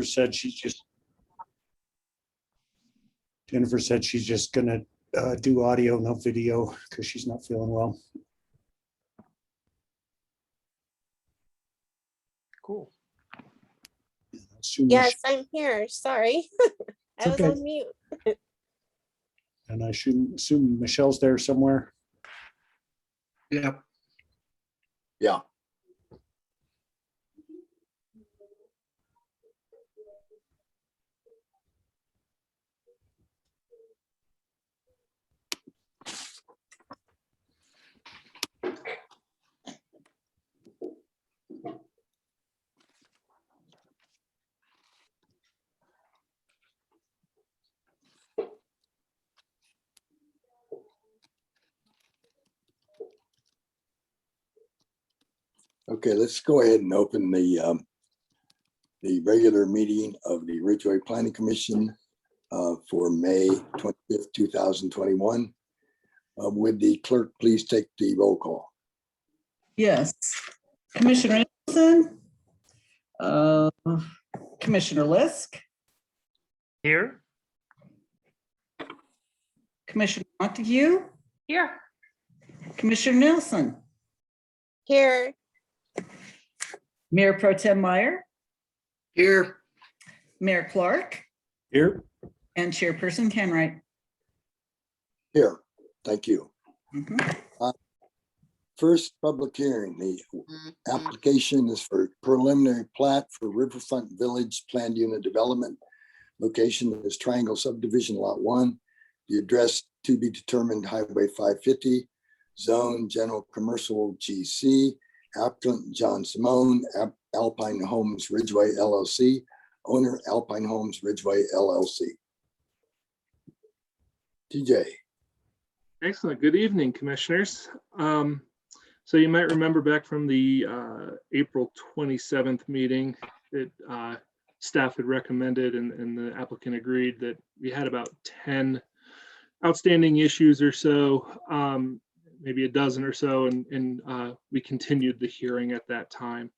said she's just Jennifer said she's just gonna do audio, no video, because she's not feeling well. Cool. Yes, I'm here. Sorry. I was okay. on mute. And I should assume Michelle's there somewhere. Yep. Yeah. Okay, let's go ahead and open the regular meeting of the Ridgway Planning Commission for May 25th, 2021. Would the clerk please take the roll call? Yes. Commissioner Anderson, Commissioner Lisk, Here. Commissioner Montague, Here. Commissioner Nelson, Here. Mayor Pro Tem Meyer, Here. Mayor Clark, Here. and Chairperson Kenwright. Here, thank you. Mhm. First public hearing, the application is for preliminary plat for Riverfront Village Planned Unit Development. Location is Triangle Subdivision Lot 1. The address to be determined Highway 550, Zone General Commercial GC. Applicant John Simone, Alpine Homes Ridgway LLC. Owner Alpine Homes Ridgway LLC. TJ. Excellent. Good evening, commissioners. So you might remember back from the April 27th meeting that staff had recommended and the applicant agreed that we had about 10 outstanding issues or so, maybe a dozen or so, and we continued the hearing at that time.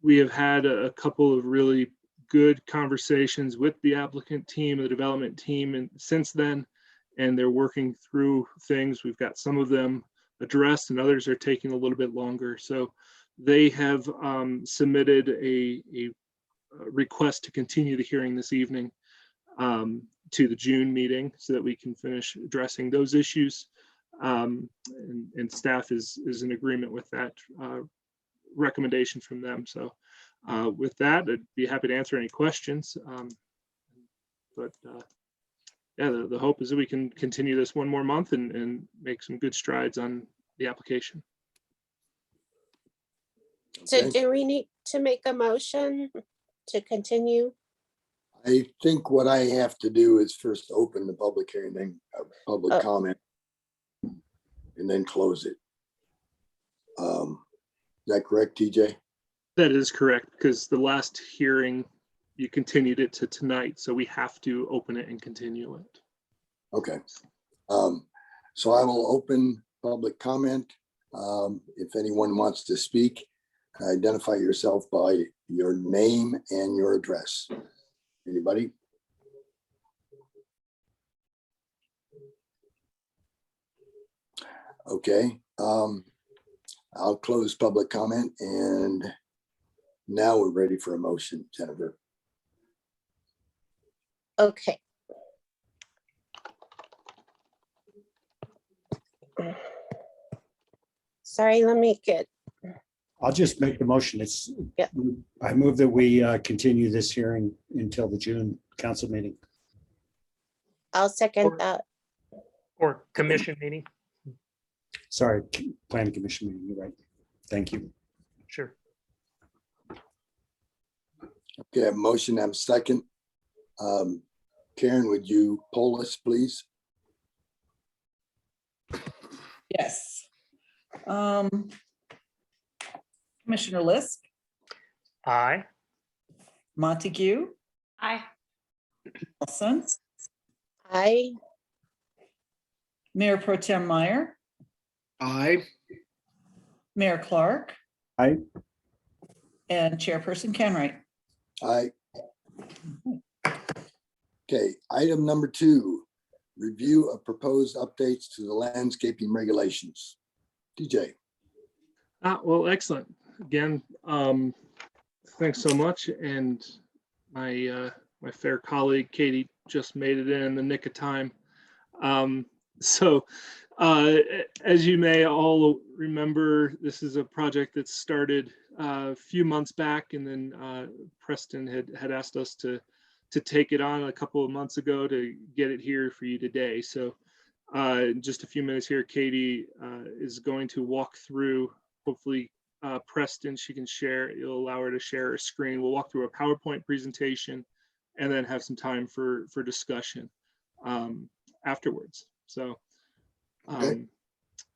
We have had a couple of really good conversations with the applicant team, the development team, and since then, and they're working through things. We've got some of them addressed and others are taking a little bit longer. So they have submitted a request to continue the hearing this evening to the June meeting so that we can finish addressing those issues. And staff is in agreement with that recommendation from them. So with that, I'd be happy to answer any questions. Yeah, the hope is that we can continue this one more month and make some good strides on the application. So Okay. do we need to make a motion to continue? I think what I have to do is first open the public hearing, then public comment, and then close it. Is that correct, TJ? That is correct, because the last hearing, you continued it to tonight, so we have to open it and continue it. Okay. So I will open public comment. If anyone wants to speak, identify yourself by your name and your address. Anybody? Okay. I'll close public comment and now we're ready for a motion, Jennifer. Okay. Sorry, let me get, I'll just make the motion. It's, Yeah. I move that we continue this hearing until the June council meeting. I'll second that. Or commission meeting. Sorry, planning commission meeting, you're right. Thank you. Sure. Okay, I have a motion, I have a second. Karen, would you poll us, please? Yes. Commissioner Lisk, Aye. Montague, Aye. Nelson, Aye. Mayor Pro Tem Meyer, Aye. Mayor Clark, Aye. and Chairperson Kenwright. Aye. Okay, item number 2, review of proposed updates to the landscaping regulations. DJ. Well, excellent. Again, thanks so much. And my fair colleague Katie just made it in the nick of time. So as you may all remember, this is a project that started a few months back, and then Preston had asked us to take it on a couple of months ago to get it here for you today. So in just a few minutes here, Katie is going to walk through, hopefully Preston, she can share, you'll allow her to share her screen. We'll walk through a PowerPoint presentation and then have some time for discussion afterwards. So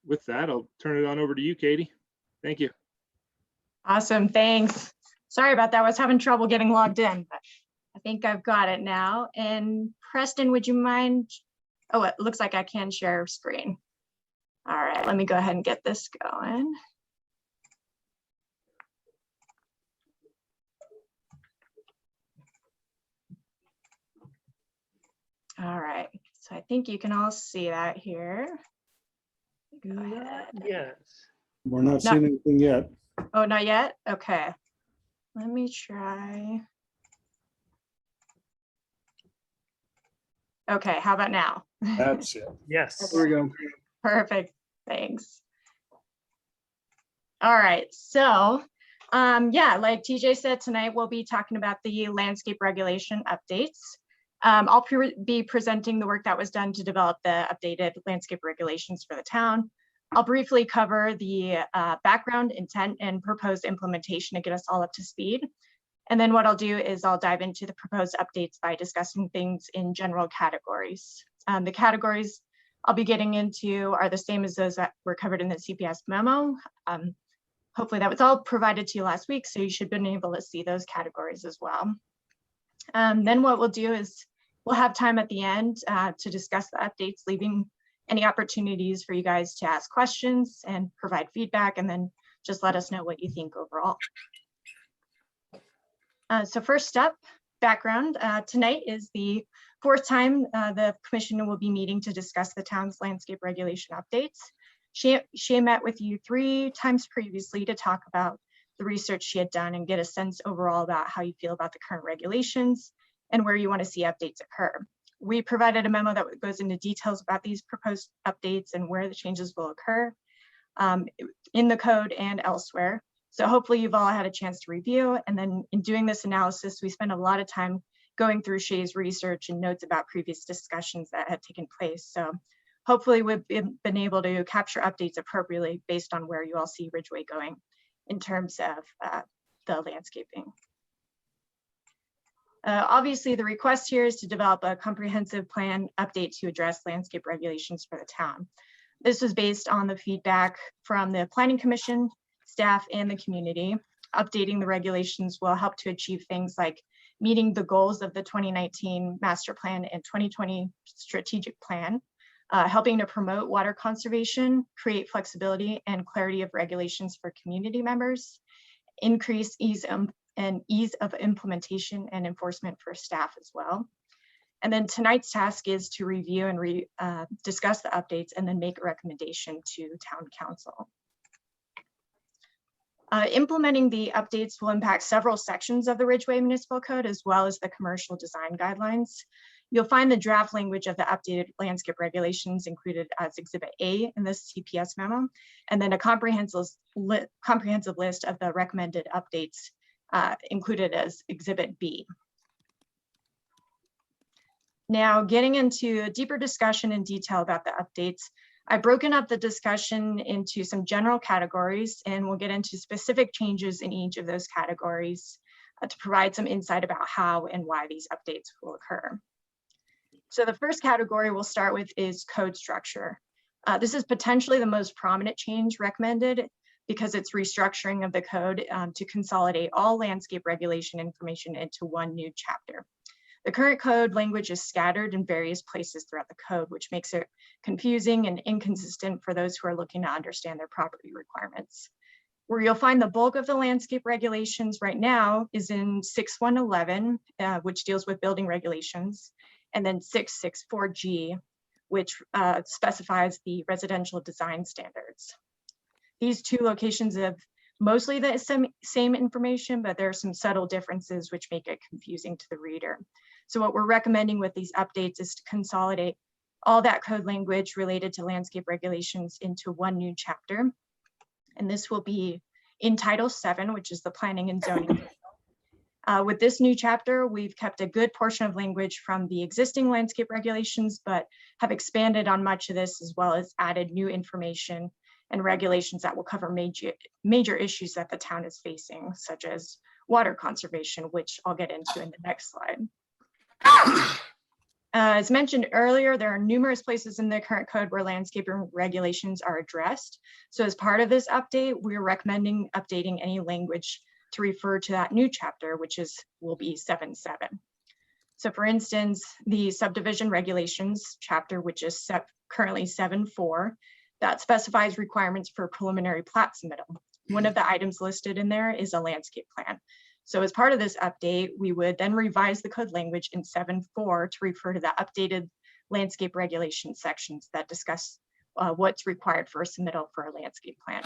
with that, I'll turn it on over to you, Katie. Thank you. Awesome, thanks. Sorry about that. I was having trouble getting logged in, but I think I've got it now. And Preston, would you mind? Oh, it looks like I can share screen. All right, let me go ahead and get this going. All right, so I think you can all see that here. Go ahead. Yes. We're not No. seeing anything yet. Oh, not yet? Okay. Let me try. Okay, how about now? That's it. Yes. There we go. Perfect, thanks. All right, so yeah, like TJ said, tonight we'll be talking about the landscape regulation updates. I'll be presenting the work that was done to develop the updated landscape regulations for the town. I'll briefly cover the background, intent, and proposed implementation to get us all up to speed. And then what I'll do is I'll dive into the proposed updates by discussing things in general categories. The categories I'll be getting into are the same as those that were covered in the CPS memo. Hopefully that was all provided to you last week, so you should have been able to see those categories as well. Then what we'll do is we'll have time at the end to discuss the updates, leaving any opportunities for you guys to ask questions and provide feedback, and then just let us know what you think overall. So first up, background. Tonight is the 4th time the commission will be meeting to discuss the town's landscape regulation updates. She met with you 3 times previously to talk about the research she had done and get a sense overall about how you feel about the current regulations and where you want to see updates occur. We provided a memo that goes into details about these proposed updates and where the changes will occur in the code and elsewhere. So hopefully you've all had a chance to review. And then in doing this analysis, we spent a lot of time going through Shay's research and notes about previous discussions that had taken place. So hopefully we've been able to capture updates appropriately based on where you all see Ridgway going in terms of the landscaping. Obviously, the request here is to develop a comprehensive plan update to address landscape regulations for the town. This was based on the feedback from the Planning Commission, staff, and the community. Updating the regulations will help to achieve things like meeting the goals of the 2019 master plan and 2020 strategic plan, helping to promote water conservation, create flexibility and clarity of regulations for community members, increase ease of implementation and enforcement for staff as well. And then tonight's task is to review and discuss the updates and then make a recommendation to town council. Implementing the updates will impact several sections of the Ridgway Municipal Code as well as the commercial design guidelines. You'll find the draft language of the updated landscape regulations included as Exhibit A in this CPS memo, and then a comprehensive list of the recommended updates included as Exhibit B. Now, getting into a deeper discussion in detail about the updates, I've broken up the discussion into some general categories, and we'll get into specific changes in each of those categories to provide some insight about how and why these updates will occur. So the first category we'll start with is code structure. This is potentially the most prominent change recommended because it's restructuring of the code to consolidate all landscape regulation information into one new chapter. The current code language is scattered in various places throughout the code, which makes it confusing and inconsistent for those who are looking to understand their property requirements. Where you'll find the bulk of the landscape regulations right now is in 6111, which deals with building regulations, and then 664G, which specifies the residential design standards. These two locations have mostly the same information, but there are some subtle differences which make it confusing to the reader. So what we're recommending with these updates is to consolidate all that code language related to landscape regulations into one new chapter. And this will be in Title 7, which is the planning and zoning. With this new chapter, we've kept a good portion of language from the existing landscape regulations, but have expanded on much of this, as well as added new information and regulations that will cover major issues that the town is facing, such as water conservation, which I'll get into in the next slide. As mentioned earlier, there are numerous places in the current code where landscaping regulations are addressed. So as part of this update, we're recommending updating any language to refer to that new chapter, which will be 7.7. So for instance, the subdivision regulations chapter, which is currently 7.4, that specifies requirements for preliminary plat submittal. One of the items listed in there is a landscape plan. So as part of this update, we would then revise the code language in 7.4 to refer to the updated landscape regulation sections that discuss what's required for a submittal for a landscape plan.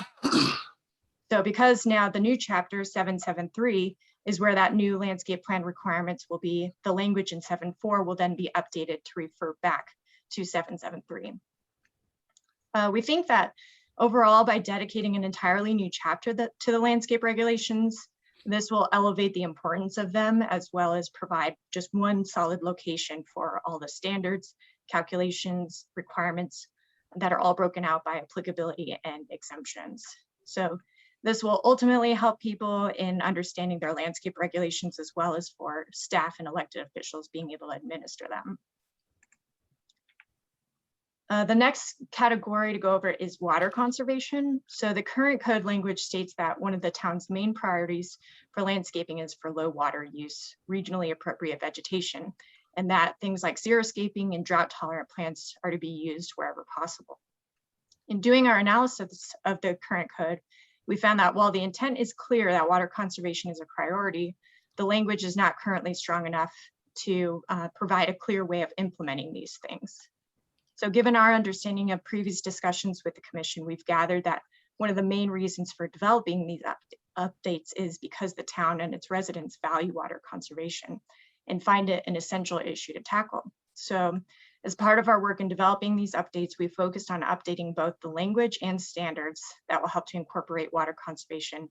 So because now the new chapter 7.7.3 is where that new landscape plan requirements will be, the language in 7.4 will then be updated to refer back to 7.7.3. We think that overall, by dedicating an entirely new chapter to the landscape regulations, this will elevate the importance of them, as well as provide just one solid location for all the standards, calculations, requirements that are all broken out by applicability and exemptions. So this will ultimately help people in understanding their landscape regulations, as well as for staff and elected officials being able to administer them. The next category to go over is water conservation. So the current code language states that one of the town's main priorities for landscaping is for low water use, regionally appropriate vegetation, and that things like xeriscaping and drought tolerant plants are to be used wherever possible. In doing our analysis of the current code, we found that while the intent is clear that water conservation is a priority, the language is not currently strong enough to provide a clear way of implementing these things. So given our understanding of previous discussions with the commission, we've gathered that one of the main reasons for developing these updates is because the town and its residents value water conservation and find it an essential issue to tackle. So as part of our work in developing these updates, we focused on updating both the language and standards that will help to incorporate water conservation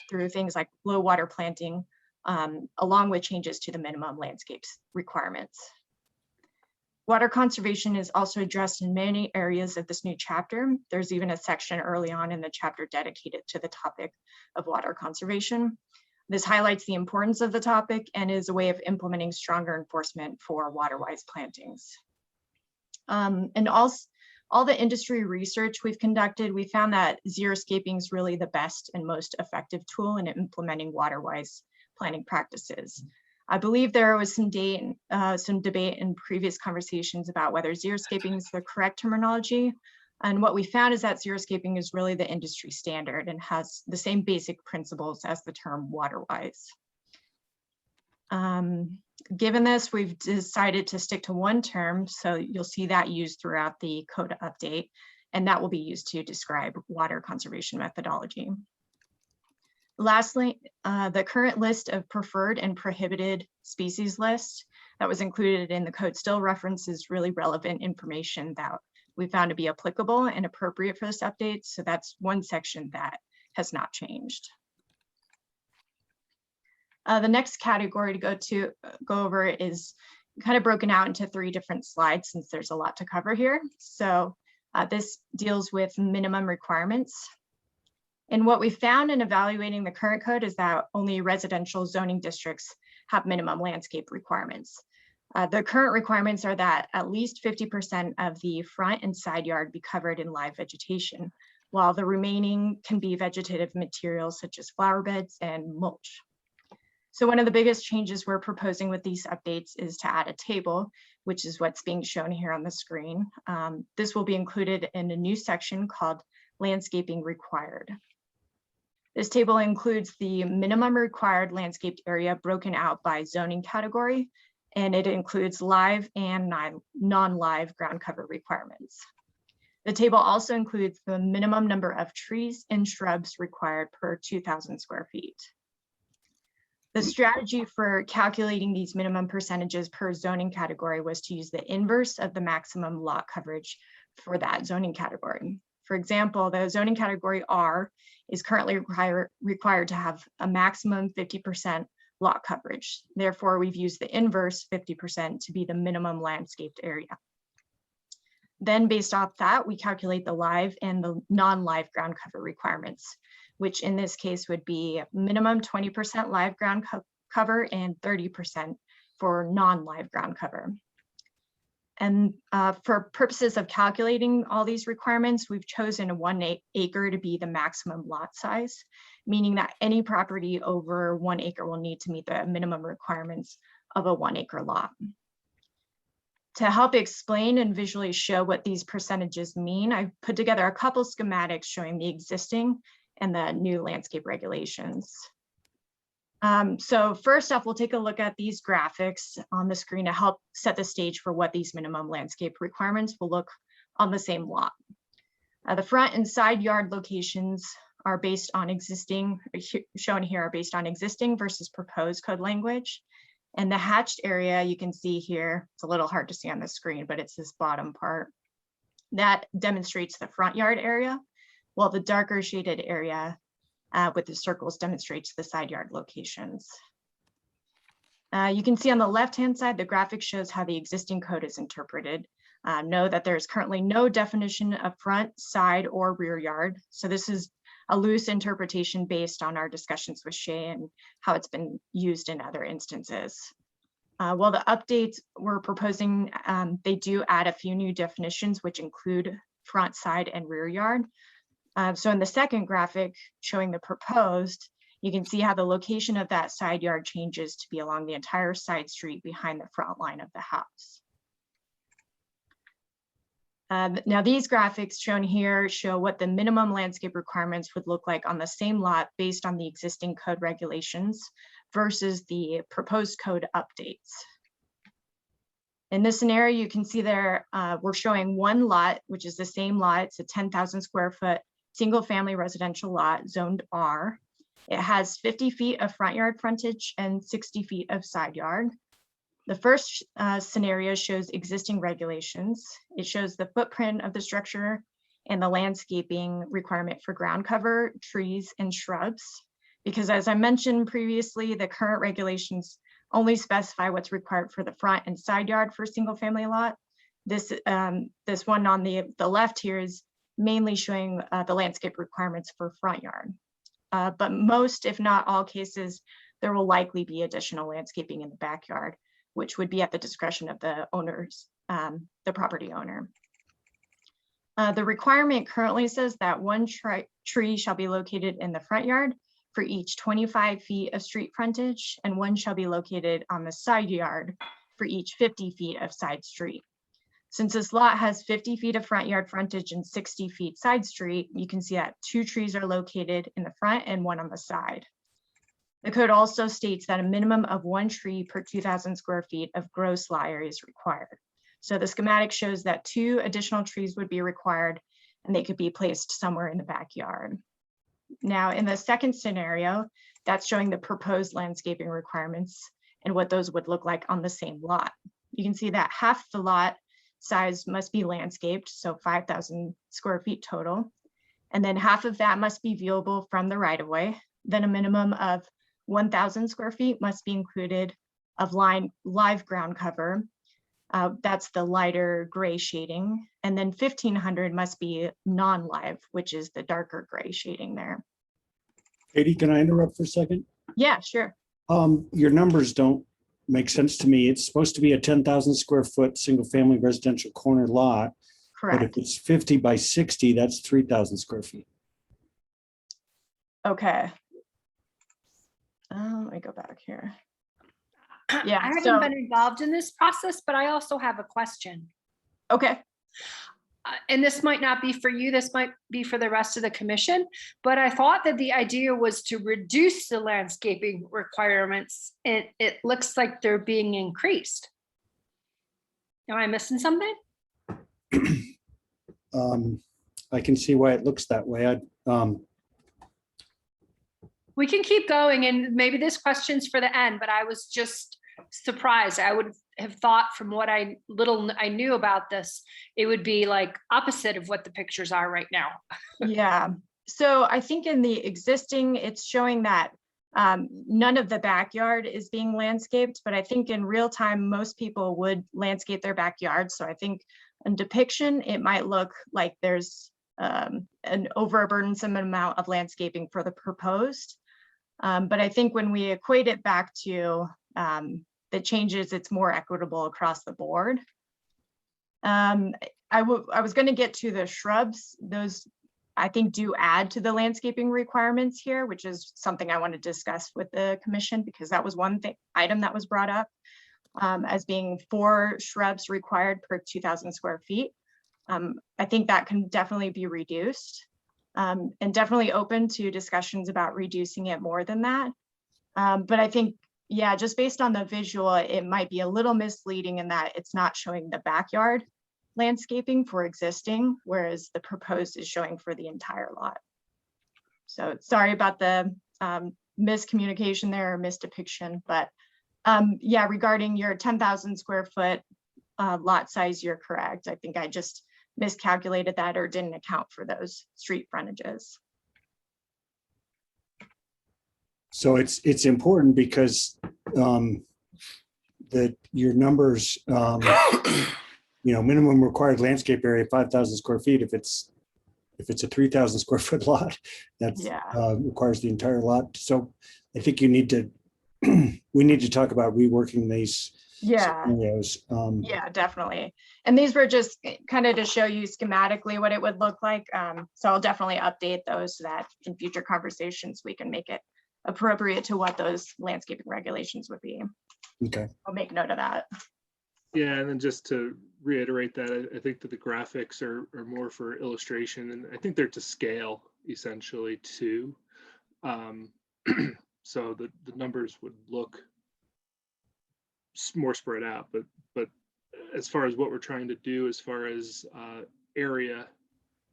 through things like low water planting, along with changes to the minimum landscapes requirements. Water conservation is also addressed in many areas of this new chapter. There's even a section early on in the chapter dedicated to the topic of water conservation. This highlights the importance of the topic and is a way of implementing stronger enforcement for water-wise plantings. And also, all the industry research we've conducted, we found that xeriscaping is really the best and most effective tool in implementing water-wise planting practices. I believe there was some debate in previous conversations about whether xeriscaping is the correct terminology. And what we found is that xeriscaping is really the industry standard and has the same basic principles as the term water-wise. Given this, we've decided to stick to one term, so you'll see that used throughout the code update, and that will be used to describe water conservation methodology. Lastly, the current list of preferred and prohibited species list that was included in the code still references really relevant information that we found to be applicable and appropriate for this update. So that's one section that has not changed. The next category to go over is kind of broken out into 3 different slides since there's a lot to cover here. So this deals with minimum requirements. And what we found in evaluating the current code is that only residential zoning districts have minimum landscape requirements. The current requirements are that at least 50% of the front and side yard be covered in live vegetation, while the remaining can be vegetative materials such as flower beds and mulch. So one of the biggest changes we're proposing with these updates is to add a table, which is what's being shown here on the screen. This will be included in a new section called Landscaping Required. This table includes the minimum required landscaped area broken out by zoning category, and it includes live and non-live ground cover requirements. The table also includes the minimum number of trees and shrubs required per 2,000 square feet. The strategy for calculating these minimum percentages per zoning category was to use the inverse of the maximum lot coverage for that zoning category. For example, the zoning category R is currently required to have a maximum 50% lot coverage. Therefore, we've used the inverse 50% to be the minimum landscaped area. Then based off that, we calculate the live and the non-live ground cover requirements, which in this case would be minimum 20% live ground cover and 30% for non-live ground cover. And for purposes of calculating all these requirements, we've chosen 1 acre to be the maximum lot size, meaning that any property over 1 acre will need to meet the minimum requirements of a 1 acre lot. To help explain and visually show what these percentages mean, I put together a couple schematics showing the existing and the new landscape regulations. So first off, we'll take a look at these graphics on the screen to help set the stage for what these minimum landscape requirements will look on the same lot. The front and side yard locations are based on existing, shown here are based on existing versus proposed code language. And the hatched area you can see here, it's a little hard to see on the screen, but it's this bottom part that demonstrates the front yard area, while the darker shaded area with the circles demonstrates the side yard locations. You can see on the left-hand side, the graphic shows how the existing code is interpreted. Know that there's currently no definition of front, side, or rear yard. So this is a loose interpretation based on our discussions with Shay and how it's been used in other instances. While the updates we're proposing, they do add a few new definitions, which include front, side, and rear yard. So in the second graphic showing the proposed, you can see how the location of that side yard changes to be along the entire side street behind the front line of the house. Now these graphics shown here show what the minimum landscape requirements would look like on the same lot based on the existing code regulations versus the proposed code updates. In this scenario, you can see there, we're showing one lot, which is the same lot. It's a 10,000 square foot single family residential lot zoned R. It has 50 feet of front yard frontage and 60 feet of side yard. The first scenario shows existing regulations. It shows the footprint of the structure and the landscaping requirement for ground cover, trees, and shrubs. Because as I mentioned previously, the current regulations only specify what's required for the front and side yard for a single family lot. This one on the left here is mainly showing the landscape requirements for front yard. But most, if not all cases, there will likely be additional landscaping in the backyard, which would be at the discretion of the owners, the property owner. The requirement currently says that one tree shall be located in the front yard for each 25 feet of street frontage, and one shall be located on the side yard for each 50 feet of side street. Since this lot has 50 feet of front yard frontage and 60 feet side street, you can see that 2 trees are located in the front and 1 on the side. The code also states that a minimum of 1 tree per 2,000 square feet of gross lot area is required. So the schematic shows that 2 additional trees would be required and they could be placed somewhere in the backyard. Now, in the second scenario, that's showing the proposed landscaping requirements and what those would look like on the same lot. You can see that half the lot size must be landscaped, so 5,000 square feet total. And then half of that must be viewable from the right-of-way. Then a minimum of 1,000 square feet must be included of live ground cover. That's the lighter gray shading. And then 1,500 must be non-live, which is the darker gray shading there. Katie, can I interrupt for a second? Yeah, sure. Your numbers don't make sense to me. It's supposed to be a 10,000 square foot single family residential corner lot. Correct. But if it's 50 by 60, that's 3,000 square feet. Okay. Let me go back here. Yeah, I haven't so- been involved in this process, but I also have a question. Okay. and this might not be for you, this might be for the rest of the commission, but I thought that the idea was to reduce the landscaping requirements. It looks like they're being increased. Am I missing something? I can see why it looks that way. We can keep going, and maybe this question's for the end, but I was just surprised. I would have thought from what I knew about this, it would be like opposite of what the pictures are right now. Yeah, so I think in the existing, it's showing that none of the backyard is being landscaped, but I think in real time, most people would landscape their backyard. So I think in depiction, it might look like there's an overburdensome amount of landscaping for the proposed. But I think when we equate it back to the changes, it's more equitable across the board. I was going to get to the shrubs. Those I think do add to the landscaping requirements here, which is something I want to discuss with the commission, because that was one item that was brought up as being 4 shrubs required per 2,000 square feet. I think that can definitely be reduced, and definitely open to discussions about reducing it more than that. But I think, yeah, just based on the visual, it might be a little misleading in that it's not showing the backyard landscaping for existing, whereas the proposed is showing for the entire lot. So sorry about the miscommunication there or misdepiction, but yeah, regarding your 10,000 square foot lot size, you're correct. I think I just miscalculated that or didn't account for those street frontages. So it's important because that your numbers, minimum required landscape area, 5,000 square feet. If it's a 3,000 square foot lot, that requires the entire lot. So I think we need to talk about reworking these scenarios. Yeah, definitely. And these were just kind of to show you schematically what it would look like. So I'll definitely update those so that in future conversations, we can make it appropriate to what those landscaping regulations would be. Okay. I'll make note of that. Yeah, and then just to reiterate that, I think that the graphics are more for illustration, and I think they're to scale essentially too. So the numbers would look more spread out, but as far as what we're trying to do, as far as area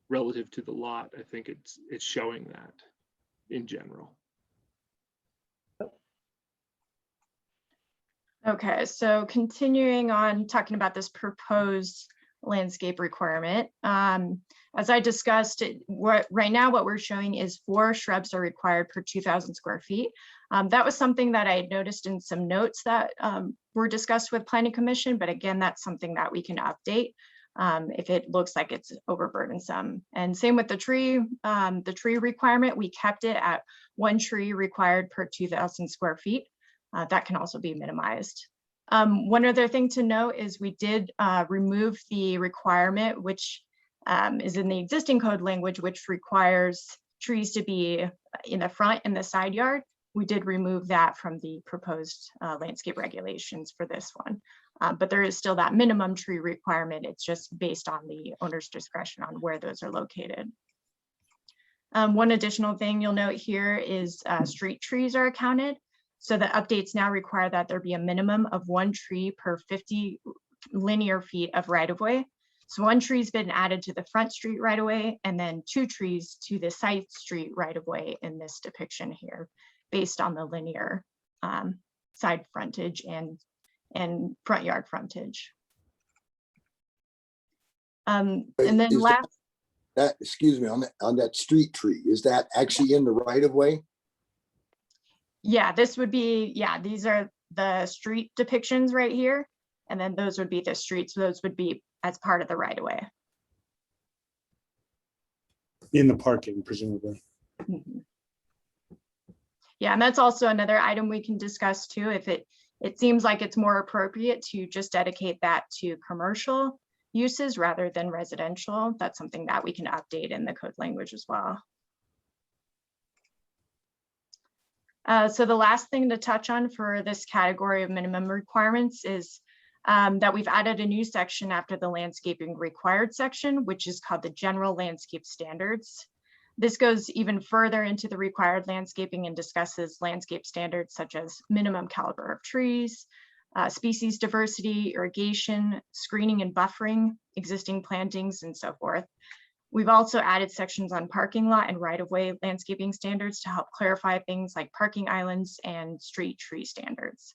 relative to the lot, I think it's showing that in general. Okay, so continuing on talking about this proposed landscape requirement. As I discussed, right now what we're showing is 4 shrubs are required per 2,000 square feet. That was something that I had noticed in some notes that were discussed with Planning Commission, but again, that's something that we can update if it looks like it's overburdensome. And same with the tree requirement, we kept it at 1 tree required per 2,000 square feet. That can also be minimized. One other thing to note is we did remove the requirement, which is in the existing code language, which requires trees to be in the front and the side yard. We did remove that from the proposed landscape regulations for this one. But there is still that minimum tree requirement. It's just based on the owner's discretion on where those are located. One additional thing you'll note here is street trees are counted. So the updates now require that there be a minimum of 1 tree per 50 linear feet of right-of-way. So 1 tree's been added to the front street right-of-way, and then 2 trees to the side street right-of-way in this depiction here, based on the linear side frontage and front yard frontage. And then last, excuse me, on that street tree, is that actually in the right of way? yeah, this would be, yeah, these are the street depictions right here. And then those would be the streets. Those would be as part of the right of way. In the parking, presumably. Mm-hmm. Yeah, and that's also another item we can discuss too. If it seems like it's more appropriate to just dedicate that to commercial uses rather than residential, that's something that we can update in the code language as well. So the last thing to touch on for this category of minimum requirements is that we've added a new section after the landscaping required section, which is called the General Landscape Standards. This goes even further into the required landscaping and discusses landscape standards such as minimum caliber of trees, species diversity, irrigation, screening and buffering, existing plantings, and so forth. We've also added sections on parking lot and right-of-way landscaping standards to help clarify things like parking islands and street tree standards.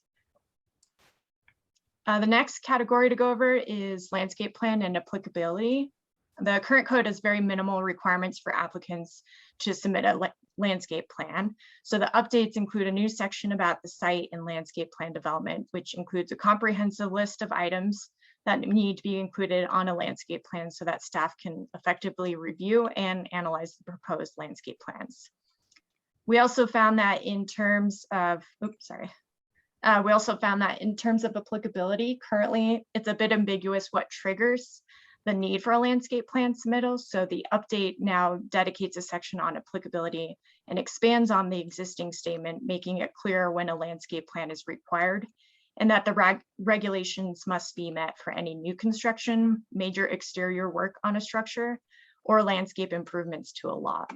The next category to go over is landscape plan and applicability. The current code has very minimal requirements for applicants to submit a landscape plan. So the updates include a new section about the site and landscape plan development, which includes a comprehensive list of items that need to be included on a landscape plan so that staff can effectively review and analyze the proposed landscape plans. We also found that in terms of, applicability, currently it's a bit ambiguous what triggers the need for a landscape plan submittal. So the update now dedicates a section on applicability and expands on the existing statement, making it clear when a landscape plan is required and that the regulations must be met for any new construction, major exterior work on a structure, or landscape improvements to a lot.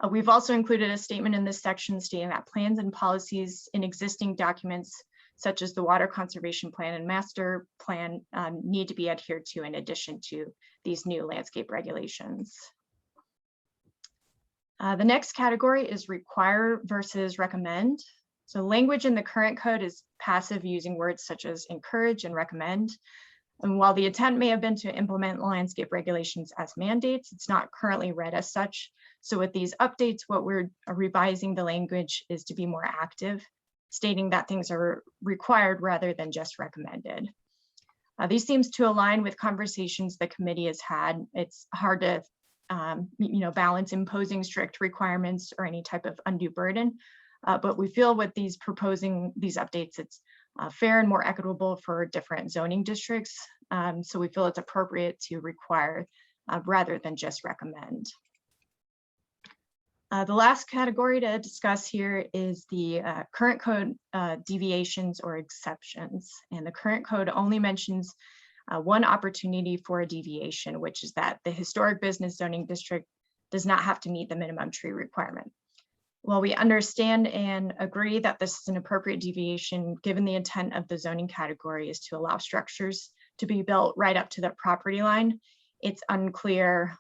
We've also included a statement in this section stating that plans and policies in existing documents, such as the water conservation plan and master plan, need to be adhered to in addition to these new landscape regulations. The next category is require versus recommend. So language in the current code is passive, using words such as encourage and recommend. And while the intent may have been to implement landscape regulations as mandates, it's not currently read as such. So with these updates, what we're revising the language is to be more active, stating that things are required rather than just recommended. These seems to align with conversations the committee has had. It's hard to balance imposing strict requirements or any type of undue burden. But we feel with proposing these updates, it's fair and more equitable for different zoning districts. So we feel it's appropriate to require rather than just recommend. The last category to discuss here is the current code deviations or exceptions. And the current code only mentions one opportunity for a deviation, which is that the historic business zoning district does not have to meet the minimum tree requirement. While we understand and agree that this is an appropriate deviation, given the intent of the zoning category is to allow structures to be built right up to the property line, it's unclear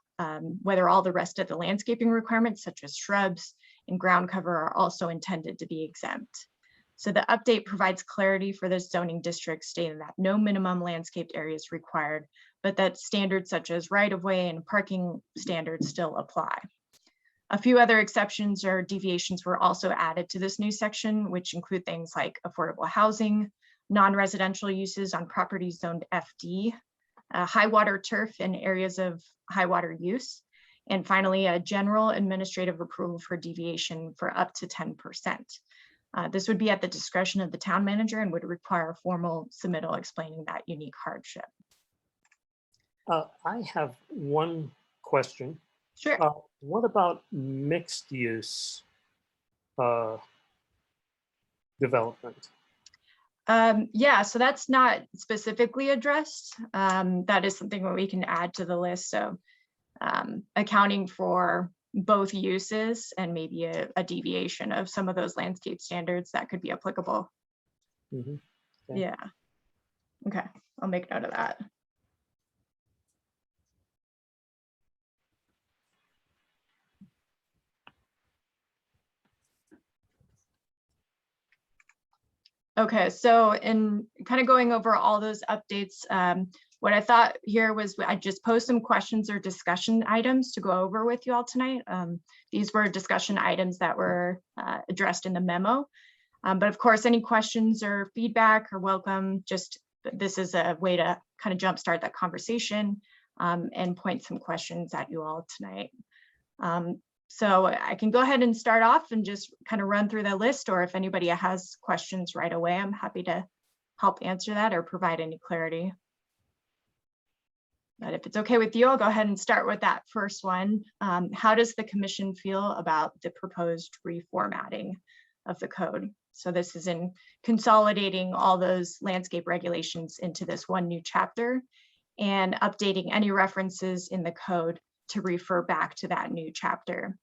whether all the rest of the landscaping requirements, such as shrubs and ground cover, are also intended to be exempt. So the update provides clarity for the zoning district, stating that no minimum landscaped area is required, but that standards such as right-of-way and parking standards still apply. A few other exceptions or deviations were also added to this new section, which include things like affordable housing, non-residential uses on properties zoned FD, high water turf in areas of high water use, and finally, a general administrative approval for deviation for up to 10%. This would be at the discretion of the town manager and would require a formal submittal explaining that unique hardship. I have one question. Sure. What about mixed use development? Yeah, so that's not specifically addressed. That is something that we can add to the list. So accounting for both uses and maybe a deviation of some of those landscape standards that could be applicable. Mm-hmm. Okay. Yeah. Okay, I'll make note of that. Okay, so in kind of going over all those updates, what I thought here was I'd just post some questions or discussion items to go over with you all tonight. These were discussion items that were addressed in the memo. But of course, any questions or feedback are welcome. Just this is a way to kind of jumpstart that conversation and point some questions at you all tonight. So I can go ahead and start off and just kind of run through the list, or if anybody has questions right away, I'm happy to help answer that or provide any clarity. But if it's okay with you, I'll go ahead and start with that first one. How does the commission feel about the proposed reformatting? of the code. So this is in consolidating all those landscape regulations into this one new chapter and updating any references in the code to refer back to that new chapter.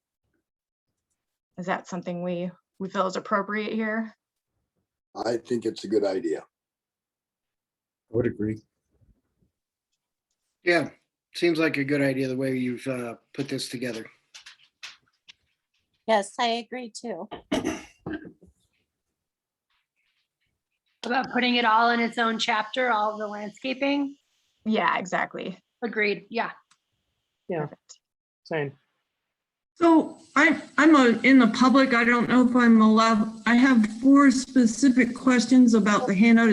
Is that something we feel is appropriate here? I think it's a good idea. I would agree. Yeah, seems like a good idea the way you've put this together. Yes, I agree too. About putting it all in its own chapter, all of the landscaping. Yeah, exactly. Agreed. Yeah. Yeah, Perfect. same. So I'm in the public. I don't know if I'm allowed. I have 4 specific questions about the handout.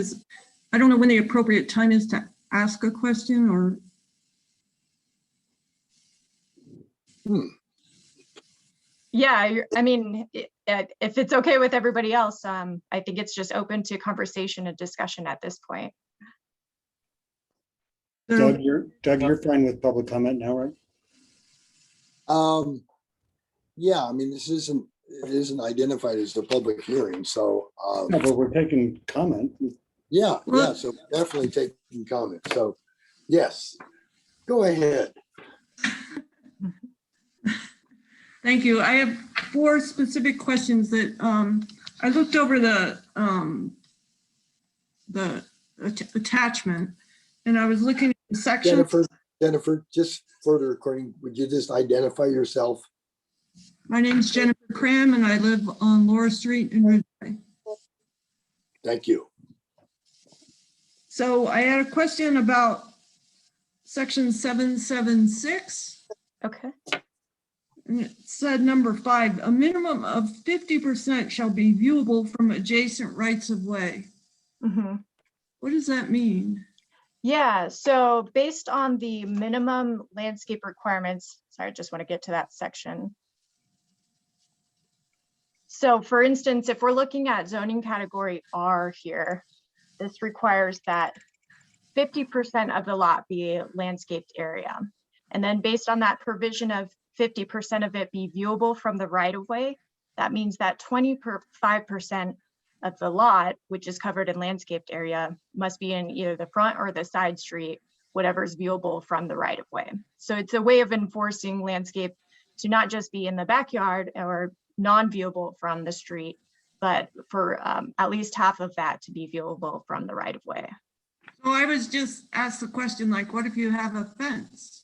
I don't know when the appropriate time is to ask a question or. Yeah, I mean, if it's okay with everybody else, I think it's just open to conversation and discussion at this point. Doug, you're fine with public comment now, right? Yeah, I mean, it isn't identified as a public hearing, so, No, but we're taking comment. yeah, so definitely taking comments. So, yes, go ahead. Thank you. I have 4 specific questions that I looked over the attachment, and I was looking at the section. Jennifer, just for the recording, would you just identify yourself? My name's Jennifer Cram, and I live on Laura Street in Ridgway. Thank you. So I had a question about section 776. Okay. And it said number 5, a minimum of 50% shall be viewable from adjacent rights of way. Mm-hmm. What does that mean? Yeah, so based on the minimum landscape requirements, sorry, I just want to get to that section. So for instance, if we're looking at zoning category R here, this requires that 50% of the lot be landscaped area. And then based on that provision of 50% of it be viewable from the right of way, that means that 25% of the lot, which is covered in landscaped area, must be in either the front or the side street, whatever is viewable from the right of way. So it's a way of enforcing landscape to not just be in the backyard or non-viewable from the street, but for at least half of that to be viewable from the right of way. So I was just asked the question, like, what if you have a fence?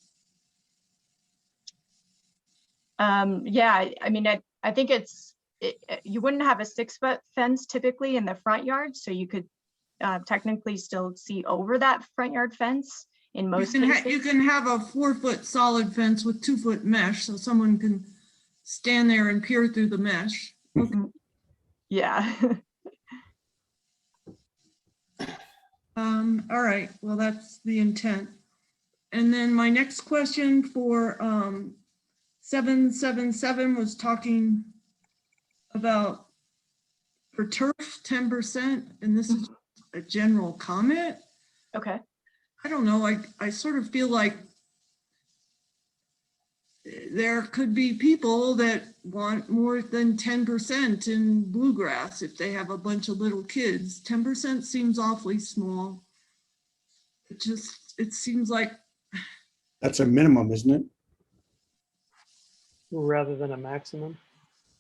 Yeah, I mean, I think you wouldn't have a 6-foot fence typically in the front yard, so you could technically still see over that front yard fence in most cases. You can have a 4-foot solid fence with 2-foot mesh, so someone can stand there and peer through the mesh. Okay. Yeah. All right, well, that's the intent. And then my next question for 777 was talking about for turf 10%, and this is a general comment. Okay. I don't know, I sort of feel like there could be people that want more than 10% in bluegrass if they have a bunch of little kids. 10% seems awfully small. It seems like. That's a minimum, isn't it? Rather than a maximum.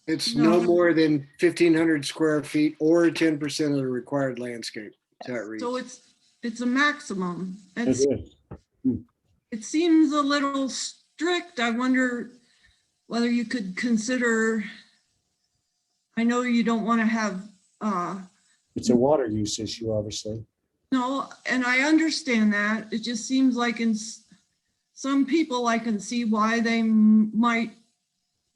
It's no more than 1,500 square feet or 10% of the required landscape. That's how it reads. So it's a maximum. It is. It seems a little strict. I wonder whether you could consider, I know you don't want to have. It's a water use issue, obviously. No, and I understand that. It just seems like in some people, I can see why they might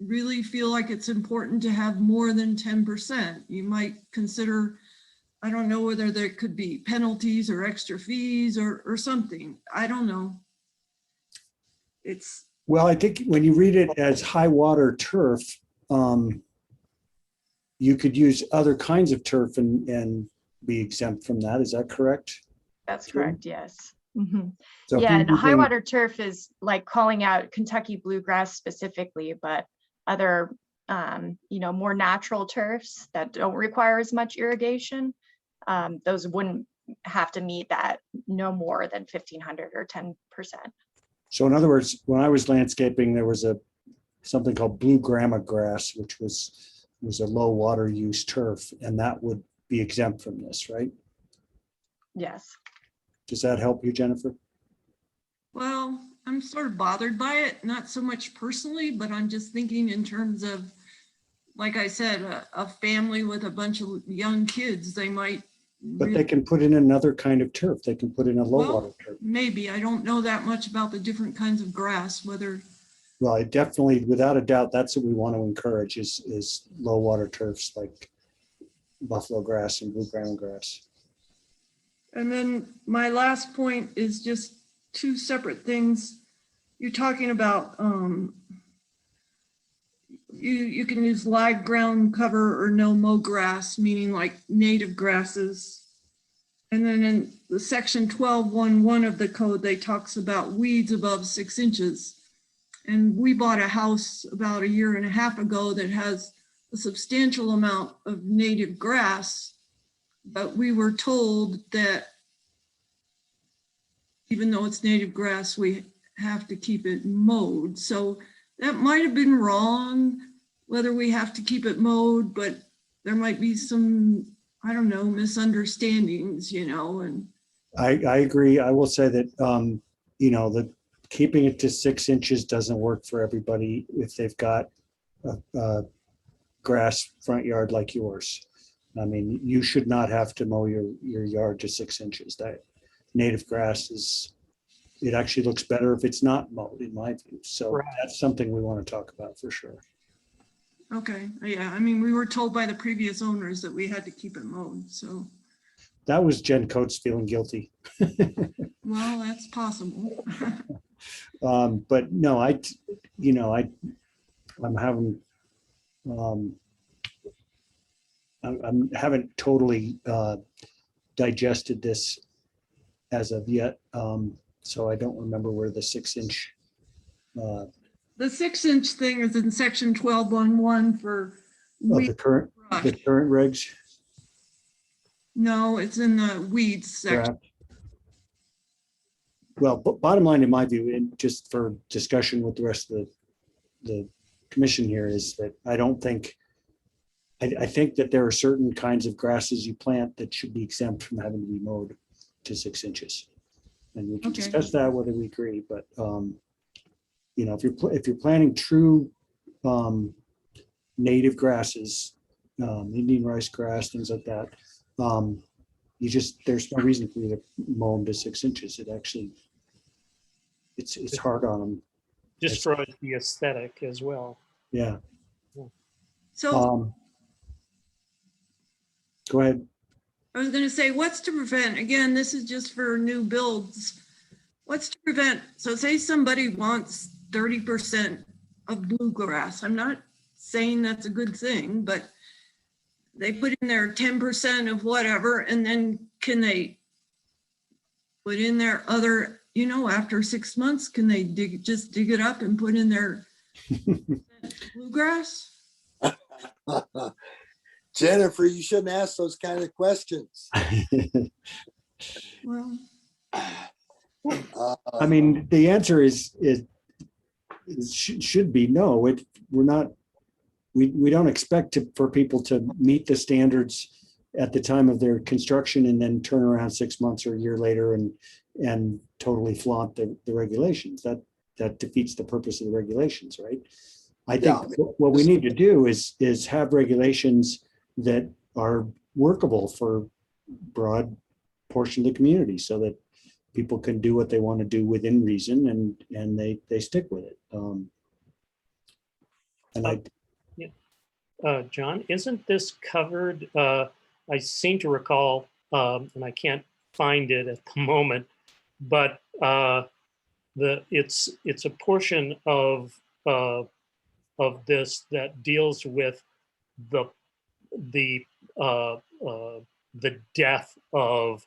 really feel like it's important to have more than 10%. You might consider, I don't know whether there could be penalties or extra fees or something. I don't know. Well, I think when you read it as high water turf, you could use other kinds of turf and be exempt from that. Is that correct? That's correct, yes. Mm-hmm. So yeah, and high water turf is like calling out Kentucky bluegrass specifically, but other more natural turfs that don't require as much irrigation, those wouldn't have to meet that no more than 1,500 or 10%. So in other words, when I was landscaping, there was something called blue grama grass, which was a low water use turf, and that would be exempt from this, right? Yes. Does that help you, Jennifer? Well, I'm sort of bothered by it, not so much personally, but I'm just thinking in terms of, like I said, a family with a bunch of young kids, they might. But they can put in another kind of turf. They can put in a low water turf. Maybe. I don't know that much about the different kinds of grass, whether. Well, I definitely, without a doubt, that's what we want to encourage is low water turfs like buffalo grass and blue grama grass. And then my last point is just two separate things. You're talking about you can use live ground cover or no mow grass, meaning like native grasses. And then in the section 12.1.1 of the code, they talks about weeds above 6 inches. And we bought a house about 1.5 years ago that has a substantial amount of native grass, but we were told that even though it's native grass, we have to keep it mowed. So that might have been wrong, whether we have to keep it mowed, but there might be some, I don't know, misunderstandings, and. I agree. I will say that, that keeping it to 6 inches doesn't work for everybody if they've got a grass front yard like yours. I mean, you should not have to mow your yard to 6 inches. That native grass it actually looks better if it's not mowed, in my view. So Right. That's something we want to talk about for sure. Okay, yeah, I mean, we were told by the previous owners that we had to keep it mowed, so, That was Jen Coates feeling guilty. well, that's possible. But no, I'm having, I haven't totally digested this as of yet. So I don't remember where the 6 inch. The 6 inch thing is in section 12.1.1 for. The current regs. No, it's in the weeds section. Draft. Well, bottom line, in my view, and just for discussion with the rest of the commission here, is that I don't think, I think that there are certain kinds of grasses you plant that should be exempt from having to be mowed to 6 inches. And we can Okay. discuss that whether we agree, but if you're planting true native grasses, Indian rice grass, things like that, there's no reason for you to mow them to 6 inches. It actually, it's hard on them. Destroys the aesthetic as well. Yeah. So Go ahead. I was gonna say, what's to prevent, again, this is just for new builds. What's to prevent, so say somebody wants 30% of bluegrass. I'm not saying that's a good thing, but they put in their 10% of whatever, and then can they put in their other, after 6 months, can they just dig it up and put in their bluegrass? Jennifer, you shouldn't ask those kind of questions. Well, I mean, the answer should be no. We're not. We don't expect for people to meet the standards at the time of their construction and then turn around 6 months or a year later and totally flaunt the regulations. That defeats the purpose of the regulations, right? I think what we need to do is have regulations that are workable for broad portion of the community, so that people can do what they want to do within reason, and they stick with it. John, isn't this covered? I seem to recall, and I can't find it at the moment, but it's a portion of this that deals with the death of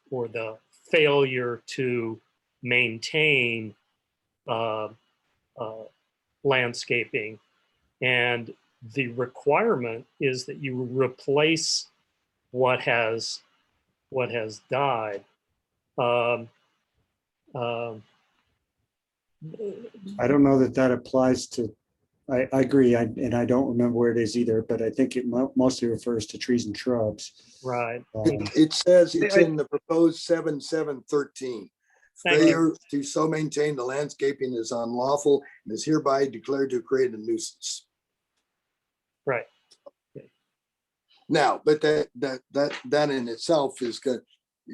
or the failure to maintain landscaping And the requirement is that you replace what has died. Um, um, I don't know that that applies to, I agree, and I don't remember where it is either, but I think it mostly refers to trees and shrubs. right. It says it's in the proposed 7713. Thank you. Failure to so maintain the landscaping is unlawful and is hereby declared to create a nuisance. Right. Now, but that in itself is going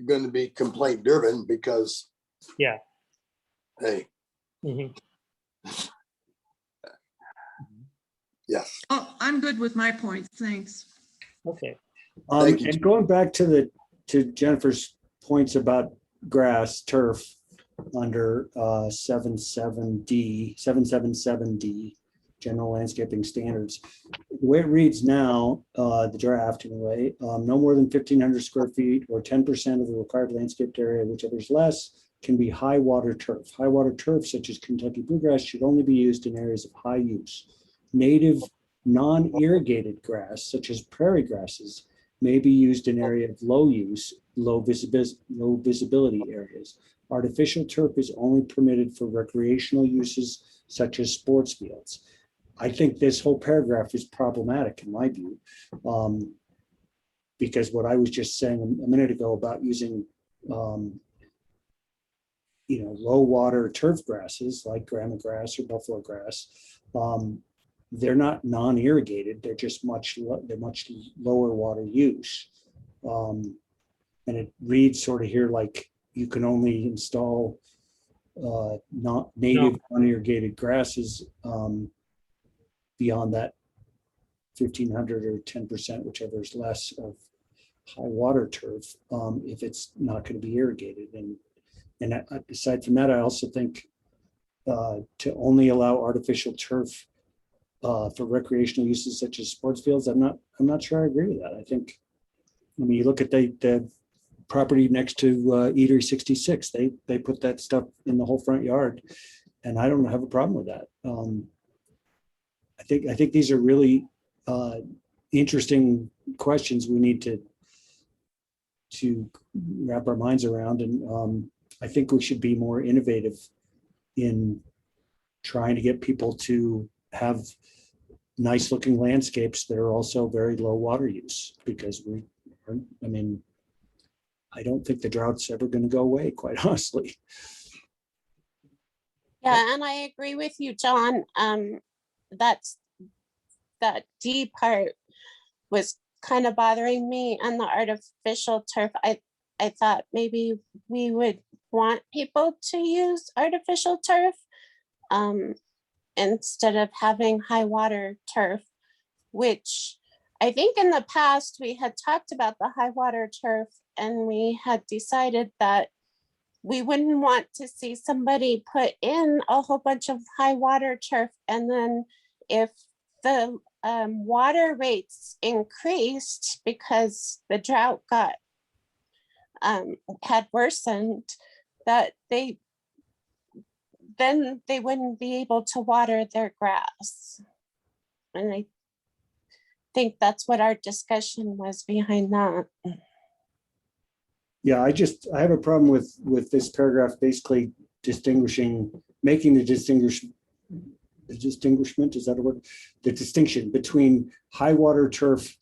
to be complaint driven because, Yeah. hey, Mhm. yes. Oh, I'm good with my points. Thanks. Okay. Thank you. And going back to Jennifer's points about grass, turf, under 777D, general landscaping standards. The way it reads now, the draft anyway, no more than 1,500 square feet or 10% of the required landscaped area, whichever is less, can be high water turf. High water turf, such as Kentucky bluegrass, should only be used in areas of high use. Native non-irrigated grass, such as prairie grasses, may be used in area of low use, low visibility areas. Artificial turf is only permitted for recreational uses such as sports fields. I think this whole paragraph is problematic in my view, because what I was just saying a minute ago about using, low water turf grasses like grama grass or buffalo grass, they're not non-irrigated. They're just much lower water use, and it reads sort of here like you can only install not native unirrigated grasses beyond that 1,500 or 10%, whichever is less, of high water turf, if it's not going to be irrigated. And aside from that, I also think to only allow artificial turf for recreational uses such as sports fields, I'm not sure I agree with that. I think, I mean, you look at the property next to Eatery 66, they put that stuff in the whole front yard, and I don't have a problem with that. I think these are really interesting questions we need to wrap our minds around, and I think we should be more innovative in trying to get people to have nice looking landscapes that are also very low water use, because I don't think the drought's ever going to go away, quite honestly. Yeah, and I agree with you, John. That D part was kind of bothering me, and the artificial turf. I thought maybe we would want people to use artificial turf instead of having high water turf, which I think in the past we had talked about the high water turf, and we had decided that we wouldn't want to see somebody put in a whole bunch of high water turf, and then if the water rates increased because the drought had worsened, that then they wouldn't be able to water their grass. And I think that's what our discussion was behind that. Yeah, I have a problem with this paragraph basically making the distinguishment, is that a word? The distinction between high water turf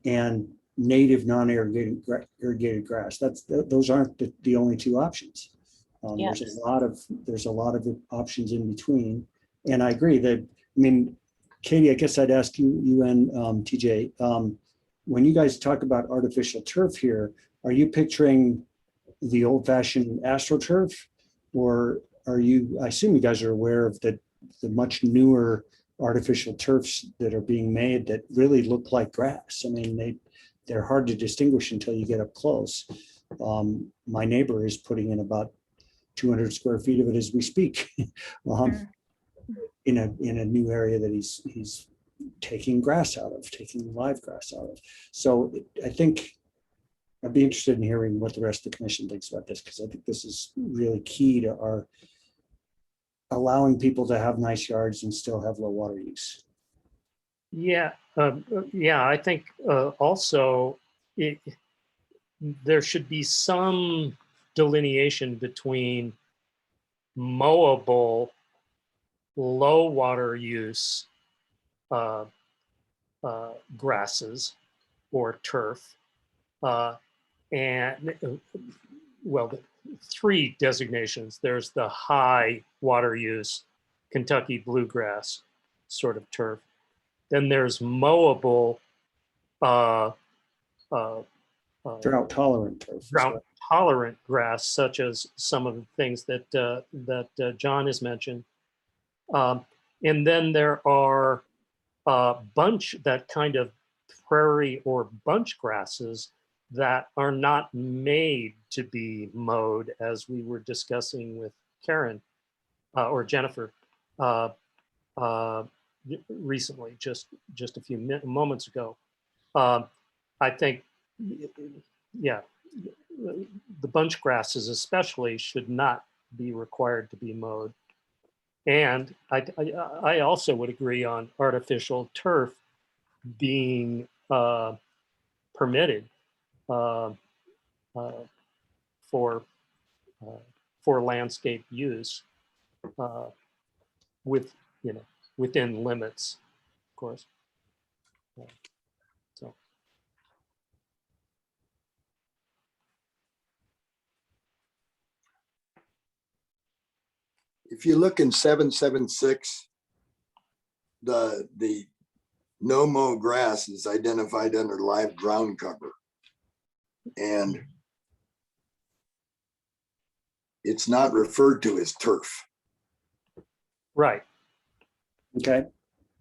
and native non-irrigated grass. Those aren't the only two options. Yes. There's a lot of options in between. And I agree that, I mean, Katie, I guess I'd ask you and TJ, when you guys talk about artificial turf here, are you picturing the old-fashioned AstroTurf, or I assume you guys are aware of the much newer artificial turfs that are being made that really look like grass. I mean, they're hard to distinguish until you get up close. My neighbor is putting in about 200 square feet of it as we speak, in a new area that he's taking live grass out of. So I think I'd be interested in hearing what the rest of the commission thinks about this, because I think this is really key to our allowing people to have nice yards and still have low water use. Yeah, yeah, I think also there should be some delineation between mowable, low water use uh, grasses or turf, and well, three designations. There's the high water use Kentucky bluegrass sort of turf. Then there's mowable, uh, uh, Drought tolerant turf. drought tolerant grass, such as some of the things that John has mentioned. And then there are bunch, that kind of prairie or bunch grasses that are not made to be mowed, as we were discussing with Karen or Jennifer uh, recently, just a few moments ago. I think, yeah, the bunch grasses especially should not be required to be mowed. And I also would agree on artificial turf being permitted uh, uh, for landscape use with, you know, within limits, of course. So. If you look in 776, the no mow grass is identified under live ground cover. And it's not referred to as turf. Right. Okay,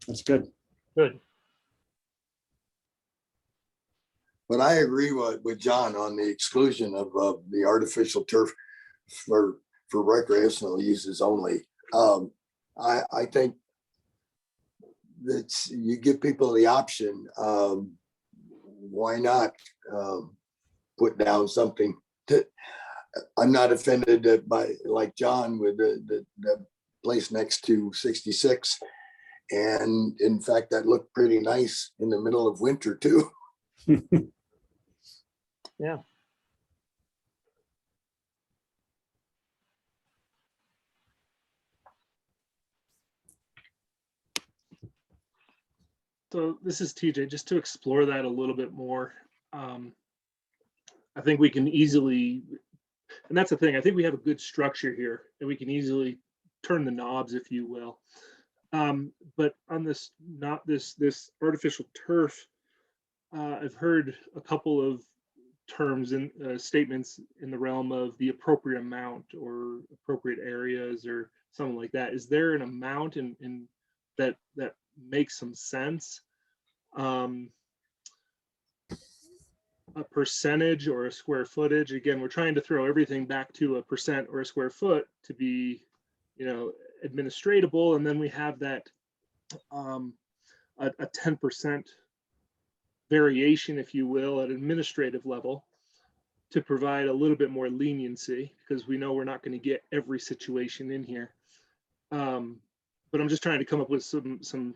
that's good. Good. But I agree with John on the exclusion of the artificial turf for recreational uses only. I think that you give people the option. Why not put down something that I'm not offended by, like John with the place next to 66. And in fact, that looked pretty nice in the middle of winter too. Yeah. So this is TJ, just to explore that a little bit more. I think we can easily, and that's the thing, I think we have a good structure here and we can easily turn the knobs, if you will. But on this, not this artificial turf, I've heard a couple of terms and statements in the realm of the appropriate amount or appropriate areas or something like that. Is there an amount in that makes some sense? A percentage or a square footage? Again, we're trying to throw everything back to a percent or a square foot to be, you know, administratable, and then we have that a 10% variation, if you will, at administrative level to provide a little bit more leniency, because we know we're not going to get every situation in here. But I'm just trying to come up with some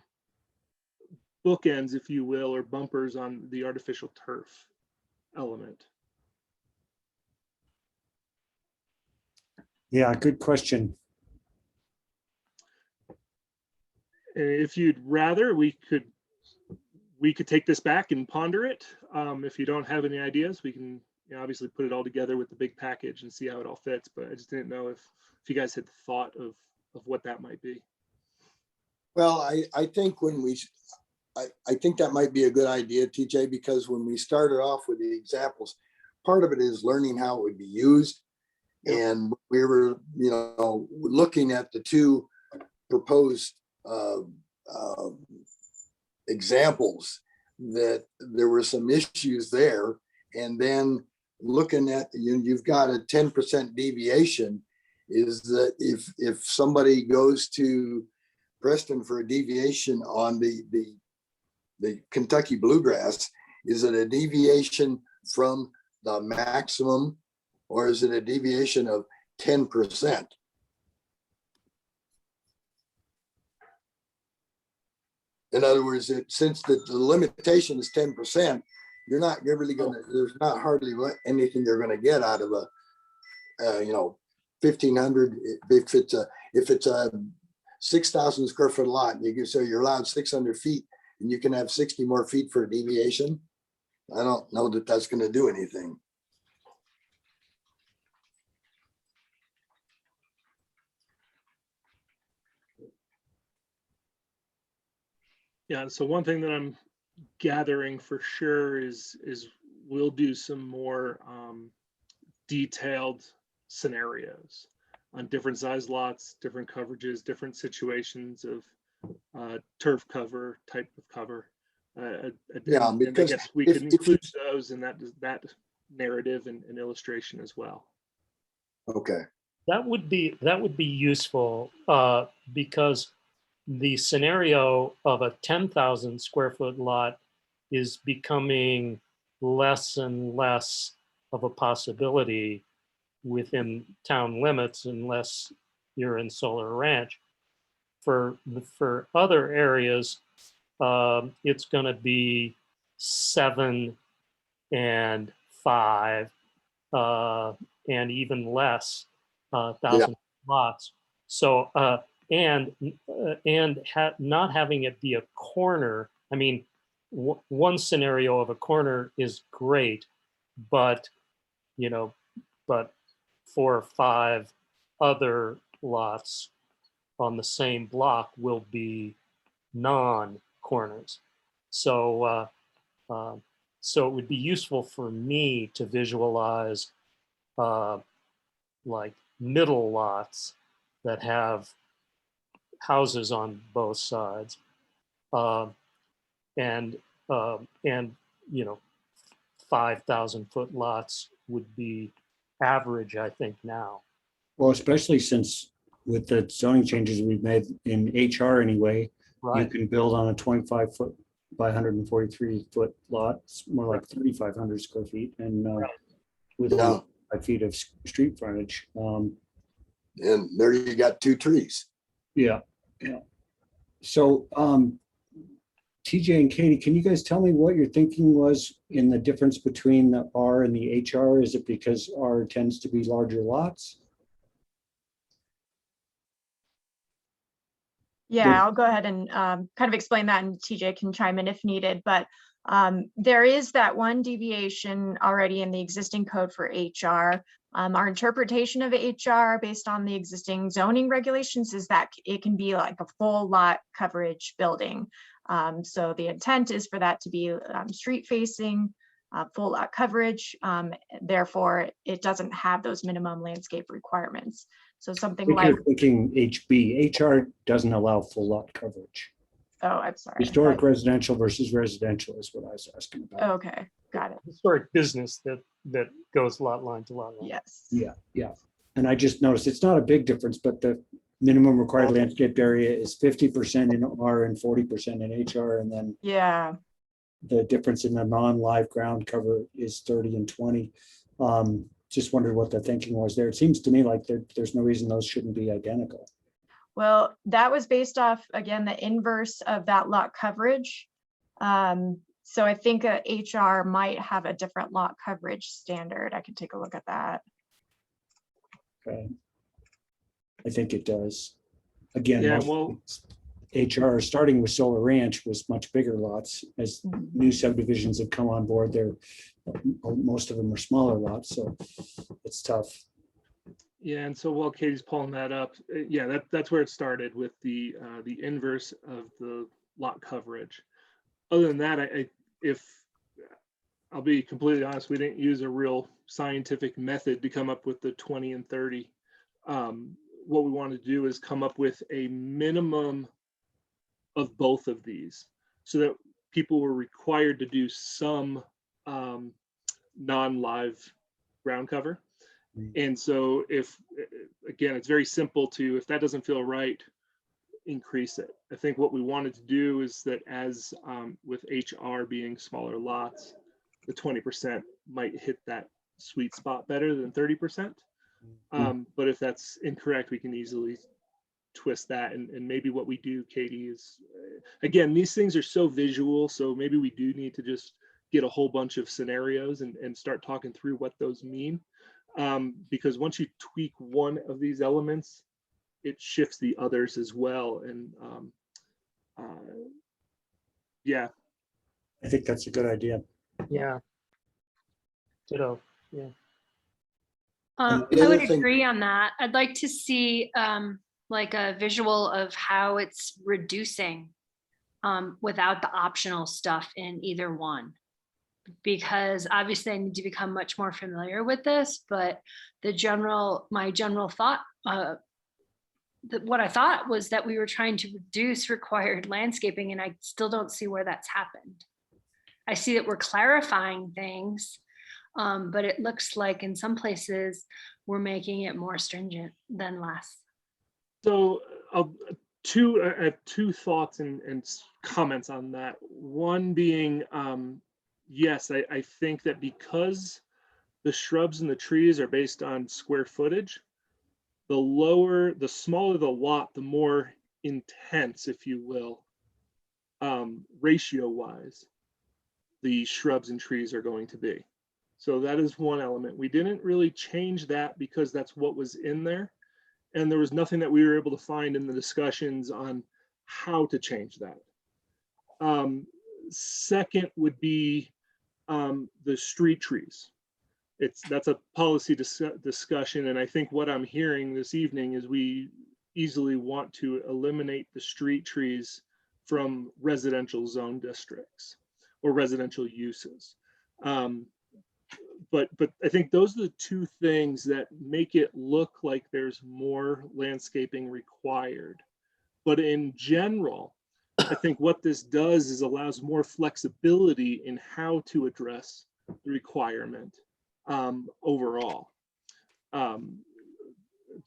bookends, if you will, or bumpers on the artificial turf element. Yeah, good question. If you'd rather, we could take this back and ponder it. If you don't have any ideas, we can, you know, obviously put it all together with the big package and see how it all fits. But I just didn't know if you guys had thought of what that might be. Well, I think I think that might be a good idea, TJ, because when we started off with the examples, part of it is learning how it would be used. Yep. And we were, you know, looking at the two proposed examples, that there were some issues there. And then looking at, you've got a 10% deviation, is that if somebody goes to Preston for a deviation on the Kentucky bluegrass, is it a deviation from the maximum, or is it a deviation of 10%? In other words, since the limitation is 10%, you're not really gonna, there's not hardly anything you're gonna get out of a, 1,500. If it's a 6,000 square foot lot, so you're allowed 600 feet and you can have 60 more feet for a deviation. I don't know that that's gonna do anything. Yeah, so one thing that I'm gathering for sure is we'll do some more detailed scenarios on different size lots, different coverages, different situations of turf cover, type of cover. Yeah, and because I guess we if can include those in that narrative and illustration as well. Okay. That would be useful because the scenario of a 10,000 square foot lot is becoming less and less of a possibility within town limits unless you're in Solar Ranch. For other areas, it's going to be 7 and 5 and even less thousand lots. So not having it be a corner. I mean, one scenario of a corner is great, but but 4 or 5 other lots on the same block will be non-corners. So so it would be useful for me to visualize like middle lots that have houses on both sides, and 5,000 foot lots would be average, I think, now. Well, especially since with the zoning changes we've made in HR anyway, you can build on a 25 foot by 143 foot lot. It's more like 3,500 square feet, and with 5 feet of street frontage. And there you got 2 trees. Yeah. So TJ and Katie, can you guys tell me what your thinking was in the difference between the R and the HR? Is it because R tends to be larger lots? Yeah, I'll go ahead and kind of explain that, and TJ can chime in if needed. But there is that one deviation already in the existing code for HR. Our interpretation of HR based on the existing zoning regulations is that it can be like a full lot coverage building. So the intent is for that to be street facing, full lot coverage. Therefore, it doesn't have those minimum landscape requirements. So something like, you're thinking HB. HR doesn't allow full lot coverage. Oh, I'm sorry. Historic residential versus residential is what I was asking about. Okay, got it. Historic business that goes lot line to lot line. Yes. Yeah. And I just noticed it's not a big difference, but the minimum required landscaped area is 50% in R and 40% in HR. And then the difference in the non-live ground cover is 30 and 20. Just wondered what the thinking was there. It seems to me like there's no reason those shouldn't be identical. Well, that was based off, again, the inverse of that lot coverage. So I think a HR might have a different lot coverage standard. I can take a look at that. Okay. I think it does. Again, HR starting with Solar Ranch was much bigger lots. As new subdivisions have come on board, most of them are smaller lots, so it's tough. Yeah, and so while Katie's pulling that up, that's where it started with the inverse of the lot coverage. Other than that, if I'll be completely honest, we didn't use a real scientific method to come up with the 20 and 30. What we wanted to do is come up with a minimum of both of these so that people were required to do some non-live ground cover. And so again, it's very simple if that doesn't feel right, increase it. I think what we wanted to do is that as with HR being smaller lots, the 20% might hit that sweet spot better than 30%. But if that's incorrect, we can easily twist that. And maybe what we do, Katie, is, again, these things are so visual. So maybe we do need to just get a whole bunch of scenarios and start talking through what those mean. Because once you tweak one of these elements, it shifts the others as well. And yeah. I think that's a good idea. Yeah. Ditto. Yeah. I the other would thing- agree on that. I'd like to see like a visual of how it's reducing without the optional stuff in either one. Because obviously I need to become much more familiar with this, but my general thought, what I thought was that we were trying to reduce required landscaping, and I still don't see where that's happened. I see that we're clarifying things, but it looks like in some places we're making it more stringent than less. So I have two thoughts and comments on that. One being, yes, I think that because the shrubs and the trees are based on square footage, the smaller the lot, the more intense, if you will, ratio wise, the shrubs and trees are going to be. So that is one element. We didn't really change that because that's what was in there. And there was nothing that we were able to find in the discussions on how to change that. Second would be the street trees. That's a policy discussion. And I think what I'm hearing this evening is we easily want to eliminate the street trees from residential zone districts or residential uses. But I think those are the two things that make it look like there's more landscaping required. But in general, I think what this does is allows more flexibility in how to address the requirement overall.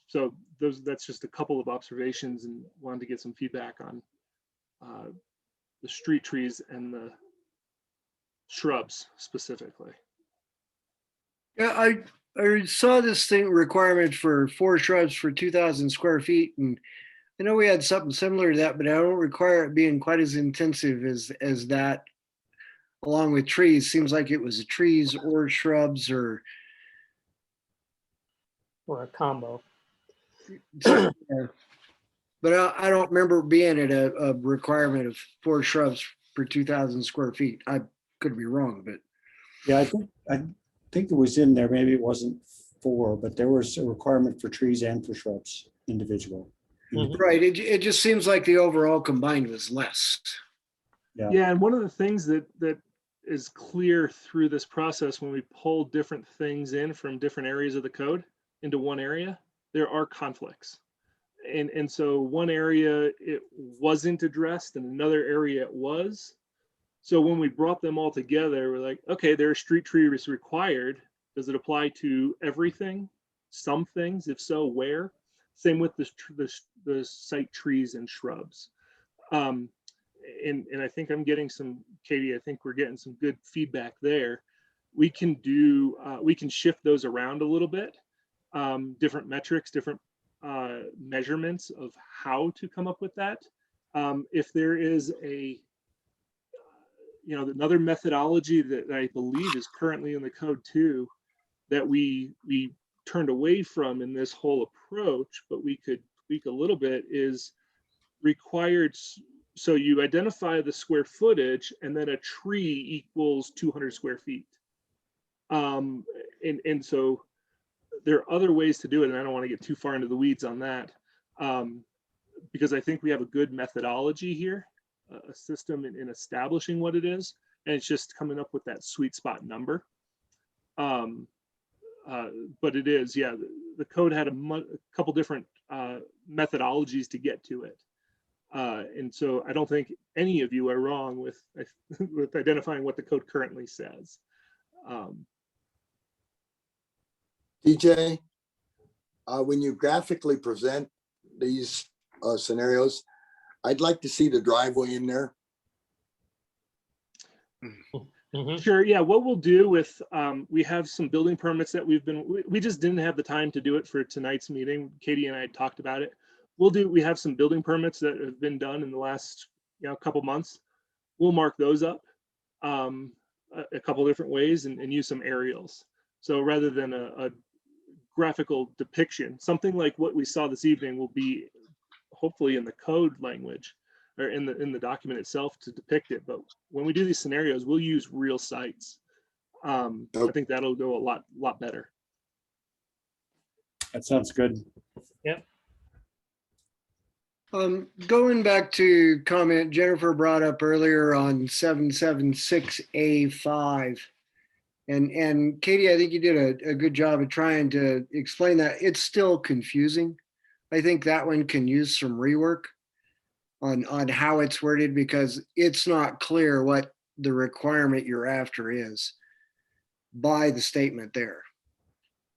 So that's just a couple of observations, and wanted to get some feedback on the street trees and the shrubs specifically. Yeah, I saw this thing requirement for 4 shrubs for 2,000 square feet, and I know we had something similar to that, but I don't require it being quite as intensive as that. Along with trees, seems like it was trees or shrubs or Or a combo. yeah. But I don't remember being at a requirement of 4 shrubs per 2,000 square feet. I could be wrong, but Yeah, I think it was in there. Maybe it wasn't 4, but there was a requirement for trees and for shrubs individual. Mhm. right. It just seems like the overall combined was less. Yeah, and one of the things that is clear through this process when we pull different things in from different areas of the code into one area, there are conflicts. And so one area it wasn't addressed and another area it was. So when we brought them all together, we're like, okay, there are street trees required. Does it apply to everything? Some things, if so, where? Same with the site trees and shrubs. And I think I'm getting some, Katie, I think we're getting some good feedback there. We can do, we can shift those around a little bit. Different metrics, different measurements of how to come up with that. If there is another methodology that I believe is currently in the code too, that we turned away from in this whole approach, but we could tweak a little bit, is required. So you identify the square footage and then a tree equals 200 square feet. And so there are other ways to do it, and I don't want to get too far into the weeds on that, because I think we have a good methodology here, a system in establishing what it is, and it's just coming up with that sweet spot number. But it is, yeah, the code had a couple different methodologies to get to it. And so I don't think any of you are wrong with identifying what the code currently says. DJ, when you graphically present these scenarios, I'd like to see the driveway in there. Mhm. Sure, yeah, what we'll do with, we have some building permits that we just didn't have the time to do it for tonight's meeting. Katie and I talked about it. we have some building permits that have been done in the last, couple months. We'll mark those up a couple different ways and use some aerials. So rather than a graphical depiction, something like what we saw this evening will be hopefully in the code language or in the document itself to depict it. But when we do these scenarios, we'll use real sites. I think that'll go a lot better. That sounds good. Yeah. Going back to comment Jennifer brought up earlier on 776A5. And Katie, I think you did a good job of trying to explain that. It's still confusing. I think that one can use some rework on how it's worded, because it's not clear what the requirement you're after is by the statement there,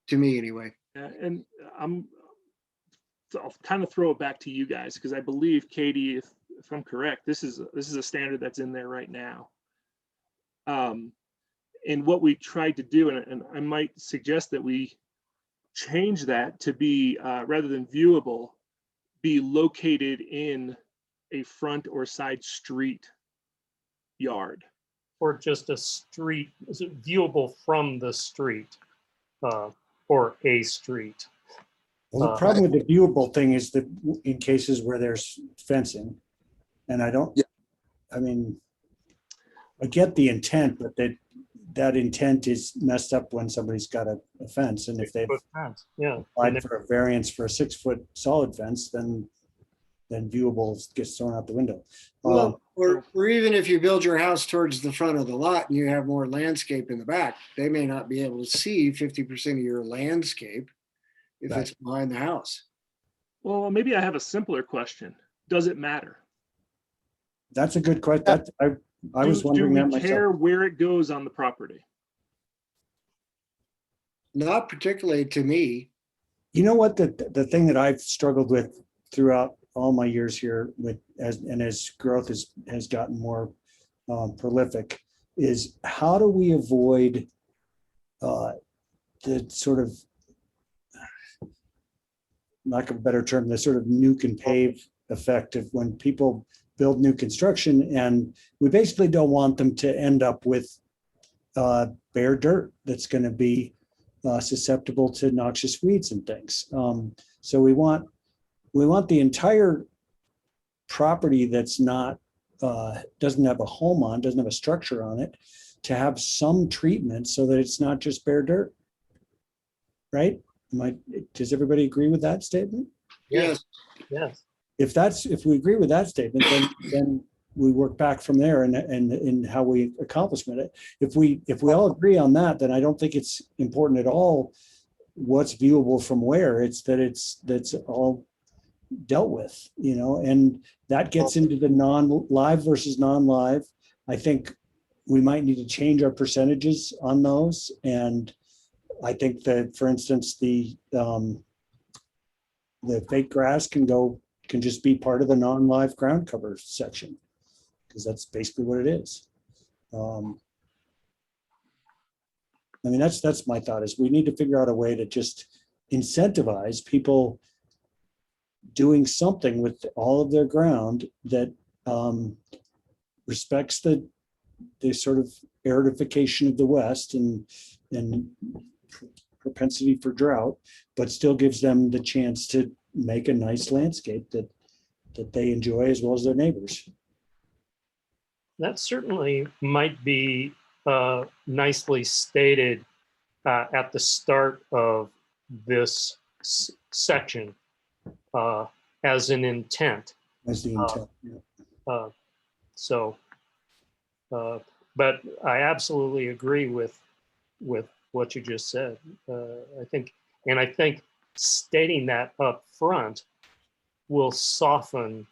to me anyway. And I'll kind of throw it back to you guys, because I believe, Katie, if I'm correct, this is a standard that's in there right now. And what we tried to do, and I might suggest that we change that to be, rather than viewable, be located in a front or side street yard. Or just a street, is it viewable from the street or a street? Well, the problem with the viewable thing is that in cases where there's fencing, and I mean, I get the intent, but that intent is messed up when somebody's got a fence, and if they've applied for a variance for a 6-foot solid fence, then viewable gets thrown out the window. Well, or even if you build your house towards the front of the lot and you have more landscape in the back, they may not be able to see 50% of your landscape if it's behind the house. Well, maybe I have a simpler question. Does it matter? That's a good question. I was wondering that myself. Do we care where it goes on the property? Not particularly to me. You know what, the thing that I've struggled with throughout all my years here as growth has gotten more prolific is, how do we avoid the sort of, lack of a better term, the sort of nuke and pave effect of when people build new construction, and we basically don't want them to end up with bare dirt that's going to be susceptible to noxious weeds and things. So we want the entire property that's not doesn't have a home on, doesn't have a structure on it, to have some treatment so that it's not just bare dirt. Right? Does everybody agree with that statement? Yes. Yes. If we agree with that statement, then we work back from there and how we accomplish it. If we all agree on that, then I don't think it's important at all what's viewable from where. It's that's all dealt with, and that gets into the non-live versus non-live. I think we might need to change our percentages on those, and I think that, for instance, the fake grass can just be part of the non-live ground cover section, because that's basically what it is. I mean, that's my thought, is we need to figure out a way to just incentivize people doing something with all of their ground that respects the sort of aridification of the West and propensity for drought, but still gives them the chance to make a nice landscape that they enjoy as well as their neighbors. That certainly might be nicely stated at the start of this section as an intent. As the intent. But I absolutely agree with what you just said. I think stating that up front will soften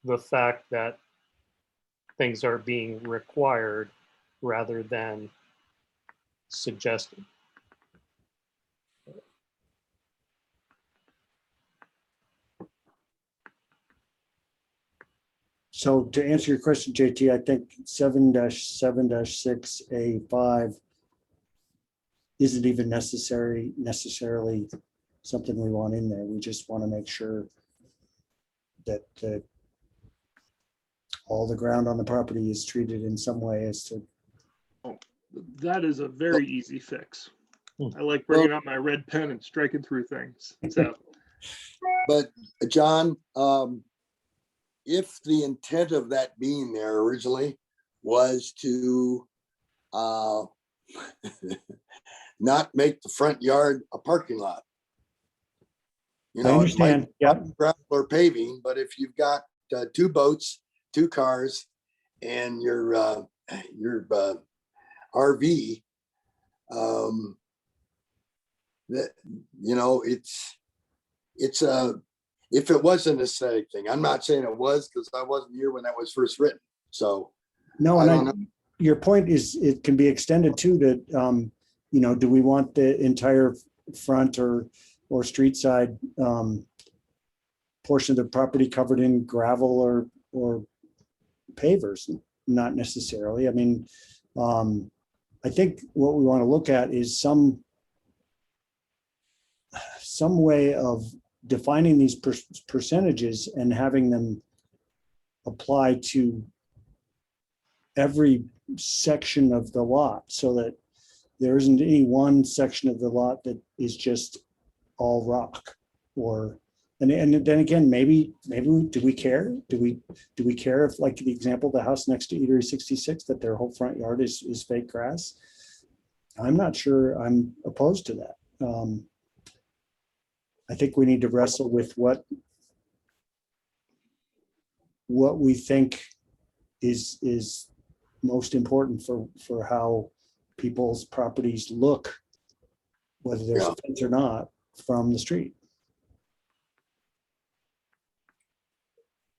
the fact that things are being required rather than suggested. So to answer your question, JT, I think 7-7-6A5 isn't even necessarily something we want in there. We just want to make sure that all the ground on the property is treated in some way as to. That is a very easy fix. Hmm. I like bringing out my red pen and striking through things. So, But John, if the intent of that being there originally was to not make the front yard a parking lot. You I know, understand. it might Yeah. be gravel or paving, but if you've got 2 boats, 2 cars, and your RV, that, you know, it's a, if it was an aesthetic thing, I'm not saying it was, because I wasn't here when that was first written. So No, I and don't know. your point is, it can be extended too to, you know, do we want the entire front or street side portion of the property covered in gravel or pavers? Not necessarily. I mean, I think what we want to look at is some way of defining these percentages and having them apply to every section of the lot, so that there isn't any one section of the lot that is just all rock. Or and then again, maybe do we care? Do we care if, like the example, the house next to Eatery 66, that their whole front yard is fake grass? I'm not sure I'm opposed to that. I think we need to wrestle with what we think is most important for how people's properties look, whether there's a fence or not, from the street.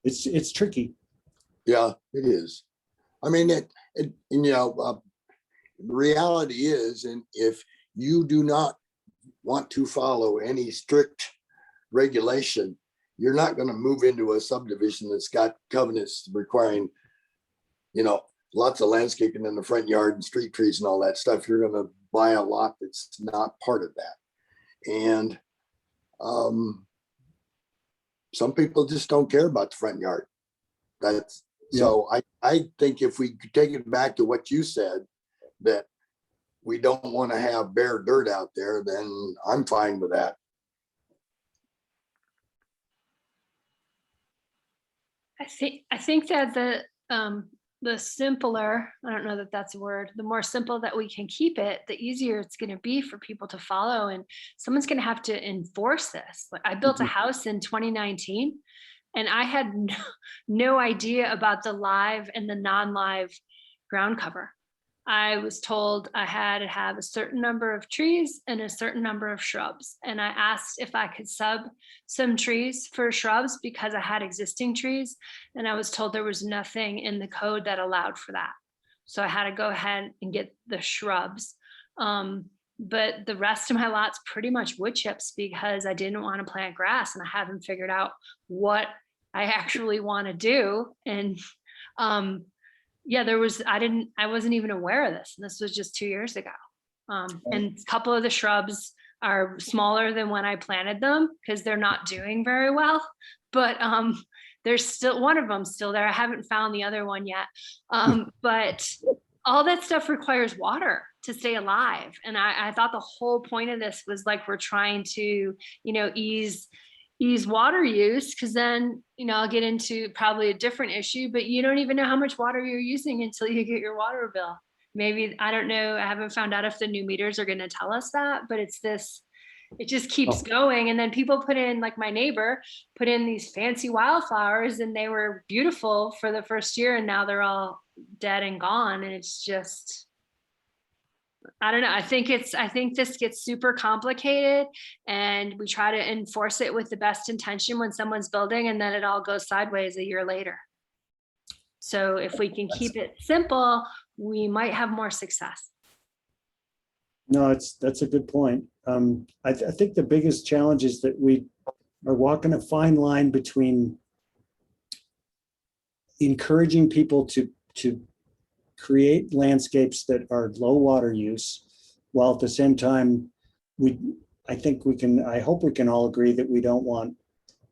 It's tricky. Yeah, it is. I mean, you know, the reality is, and if you do not want to follow any strict regulation, you're not going to move into a subdivision that's got covenants requiring, you know, lots of landscaping in the front yard and street trees and all that stuff. You're going to buy a lot that's not part of that. And some people just don't care about the front yard. That's so I think if we take it back to what you said, that we don't want to have bare dirt out there, then I'm fine with that. I think that the simpler, I don't know that that's a word, the more simple that we can keep it, the easier it's going to be for people to follow, and someone's going to have to enforce this. Like, I built a house in 2019 and I had no idea about the live and the non-live ground cover. I was told I had to have a certain number of trees and a certain number of shrubs. And I asked if I could sub some trees for shrubs because I had existing trees. And I was told there was nothing in the code that allowed for that. So I had to go ahead and get the shrubs. But the rest of my lot's pretty much wood chips because I didn't want to plant grass and I haven't figured out what I actually want to do. And yeah, I wasn't even aware of this. And this was just 2 years ago. And a couple of the shrubs are smaller than when I planted them because they're not doing very well. But there's still one of them still there. I haven't found the other one yet. But all that stuff requires water to stay alive. And I thought the whole point of this was like, we're trying to, you know, ease water use, because then, you know, I'll get into probably a different issue, but you don't even know how much water you're using until you get your water bill. Maybe, I don't know, I haven't found out if the new meters are going to tell us that, but it's this, it just keeps going. And then people put in, like my neighbor put in these fancy wildflowers and they were beautiful for the first year and now they're all dead and gone. And it's just, I don't know. I think this gets super complicated and we try to enforce it with the best intention when someone's building, and then it all goes sideways a year later. So if we can keep it simple, we might have more success. No, that's a good point. I think the biggest challenge is that we are walking a fine line between encouraging people to create landscapes that are low water use, while at the same time, I think we can, I hope we can all agree that we don't want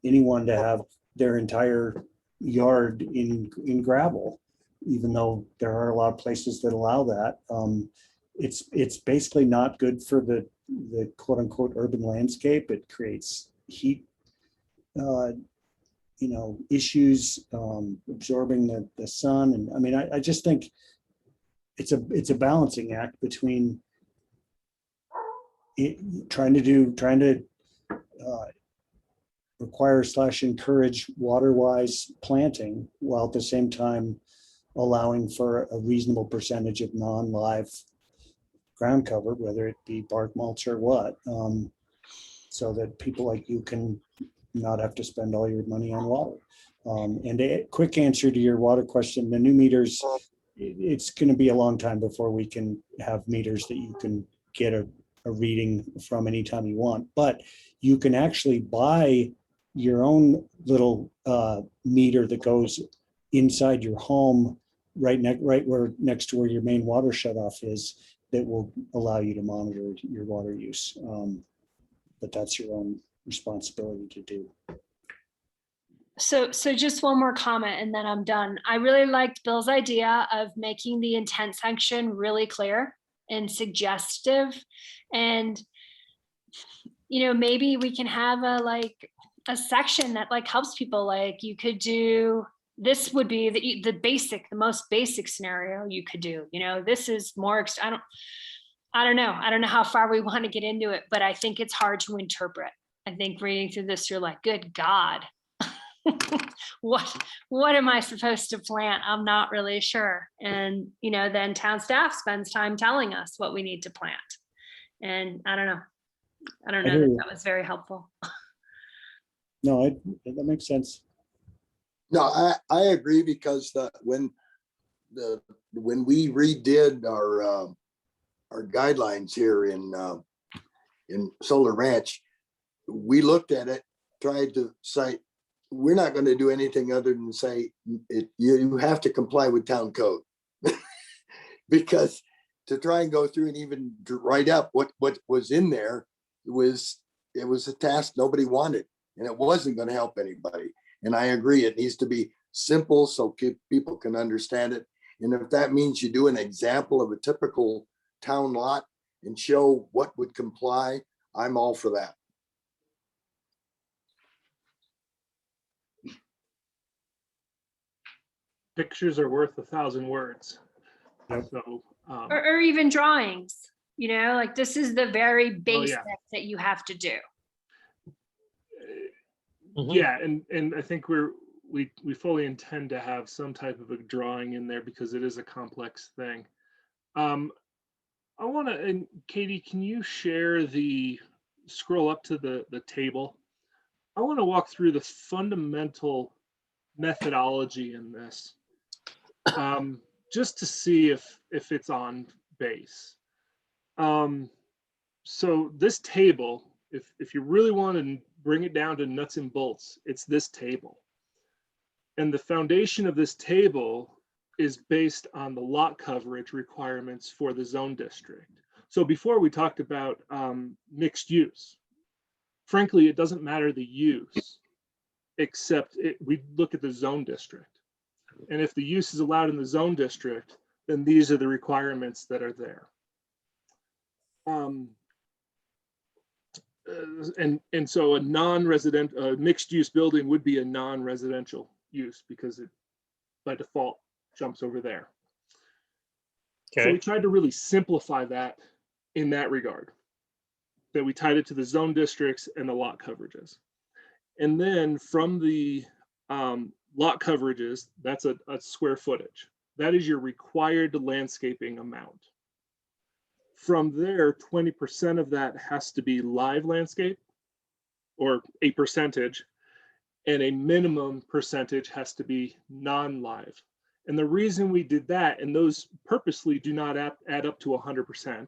anyone to have their entire yard in gravel, even though there are a lot of places that allow that. It's basically not good for the quote unquote urban landscape. It creates heat, issues, absorbing the sun. And I mean, I just think it's a balancing act between trying to require / encourage water-wise planting while at the same time allowing for a reasonable percentage of non-live ground cover, whether it be bark mulch or what, so that people like you can not have to spend all your money on water. And a quick answer to your water question, the new meters, it's going to be a long time before we can have meters that you can get a reading from anytime you want, but you can actually buy your own little meter that goes inside your home, right next to where your main water shutoff is, that will allow you to monitor your water use. But that's your own responsibility to do. So just one more comment and then I'm done. I really liked Bill's idea of making the intent section really clear and suggestive. And, maybe we can have a section that helps people. Like you could do, this would be the most basic scenario you could do. This is more, I don't know. I don't know how far we want to get into it, but I think it's hard to interpret. I think reading through this, you're like, good God, what am I supposed to plant? I'm not really sure. And, then town staff spends time telling us what we need to plant. And I don't know that was very helpful. No, that makes sense. No, I agree, because when we redid our guidelines here in Solar Ranch, we looked at it, tried to say, we're not going to do anything other than say you have to comply with town code. Because to try and go through and even write up what was in there, it was a task nobody wanted, and it wasn't going to help anybody. And I agree, it needs to be simple so people can understand it. And if that means you do an example of a typical town lot and show what would comply, I'm all for that. Pictures are worth 1,000 words. Yep. So, Or even drawings, this is the very basic that you have to do. Yeah, and I think we fully intend to have some type of a drawing in there because it is a complex thing. I want to, and Katie, can you share scroll up to the table? I want to walk through the fundamental methodology in this, just to see if it's on base. So this table, if you really want to bring it down to nuts and bolts, it's this table. And the foundation of this table is based on the lot coverage requirements for the zone district. So before we talked about mixed use. Frankly, it doesn't matter the use, except we look at the zone district. And if the use is allowed in the zone district, then these are the requirements that are there. And so a non-resident, mixed use building would be a non-residential use because it by default jumps over there. Okay. So we tried to really simplify that in that regard, that we tied it to the zone districts and the lot coverages. And then from the lot coverages, that's a square footage. That is your required landscaping amount. From there, 20% of that has to be live landscape, or a percentage, and a minimum percentage has to be non-live. And the reason we did that, and those purposely do not add up to 100%,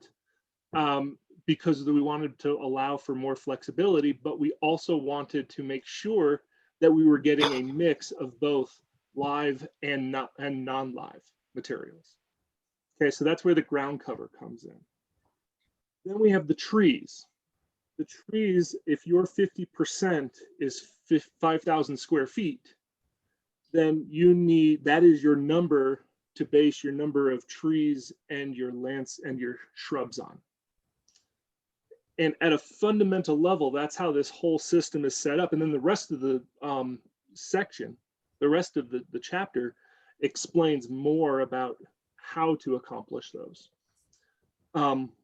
because we wanted to allow for more flexibility, but we also wanted to make sure that we were getting a mix of both live and non-live materials. Okay, so that's where the ground cover comes in. Then we have the trees. the trees, if your 50% is 5,000 square feet, then you need, that is your number to base your number of trees and your lands and your shrubs on. And at a fundamental level, that's how this whole system is set up. And then the rest of the section, the rest of the chapter explains more about how to accomplish those.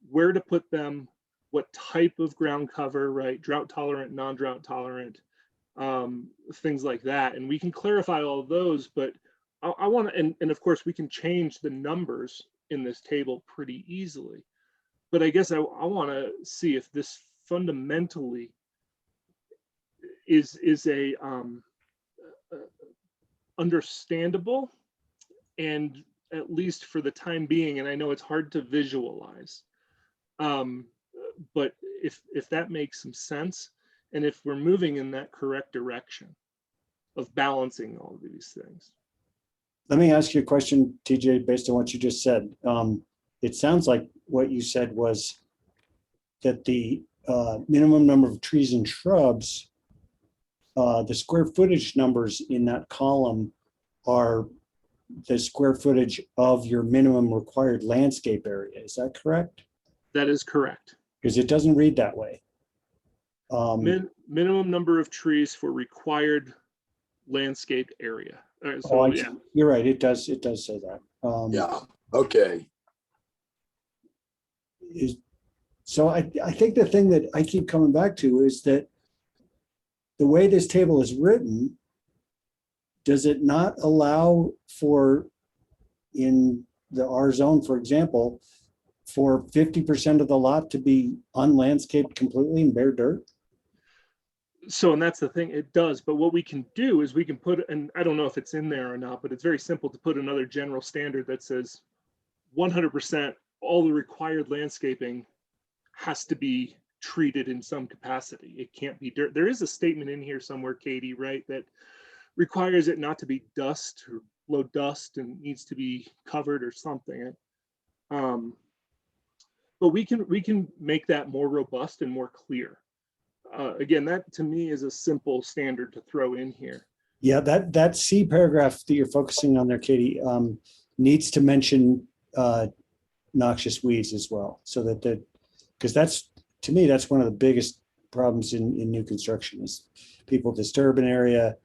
Where to put them, what type of ground cover, right? Drought tolerant, non-drought tolerant, things like that. And we can clarify all of those, but I want to, and of course we can change the numbers in this table pretty easily. But I guess I want to see if this fundamentally is a understandable, and at least for the time being, and I know it's hard to visualize, but if that makes some sense, and if we're moving in that correct direction of balancing all of these things. Let me ask you a question, TJ, based on what you just said. It sounds like what you said was that the minimum number of trees and shrubs, the square footage numbers in that column are the square footage of your minimum required landscape area. Is that correct? That is correct. Because it doesn't read that way. Minimum number of trees for required landscaped area. So yeah, you're right. It does say that. Yeah. Okay. So I think the thing that I keep coming back to is that the way this table is written, does it not allow for, in the R zone, for example, for 50% of the lot to be unlandscaped completely and bare dirt? So, and that's the thing, it does. But what we can do is we can put, and I don't know if it's in there or not, but it's very simple to put another general standard that says 100% all the required landscaping has to be treated in some capacity. It can't be dirt. There is a statement in here somewhere, Katie, right, that requires it not to be dust or low dust and needs to be covered or something. But we can make that more robust and more clear. Again, that to me is a simple standard to throw in here. Yeah, that C paragraph that you're focusing on there, Katie, needs to mention noxious weeds as well, so that because that's, to me, that's one of the biggest problems in new construction is people disturb an area,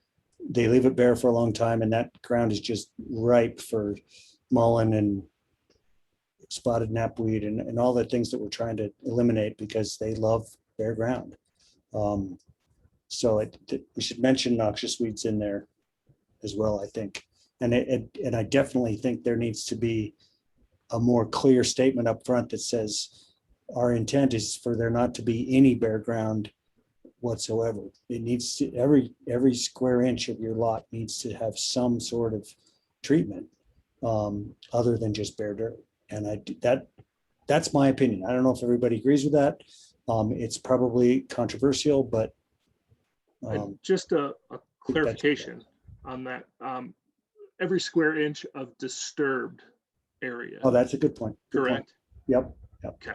they leave it bare for a long time, and that ground is just ripe for mullein and spotted knapweed and all the things that we're trying to eliminate because they love bare ground. So we should mention noxious weeds in there as well, I think. And I definitely think there needs to be a more clear statement up front that says our intent is for there not to be any bare ground whatsoever. It needs to, every square inch of your lot needs to have some sort of treatment other than just bare dirt. And that's my opinion. I don't know if everybody agrees with that. It's probably controversial, but just a clarification on that. Every square inch of disturbed area. Oh, that's a good point. Correct. Yep. Okay.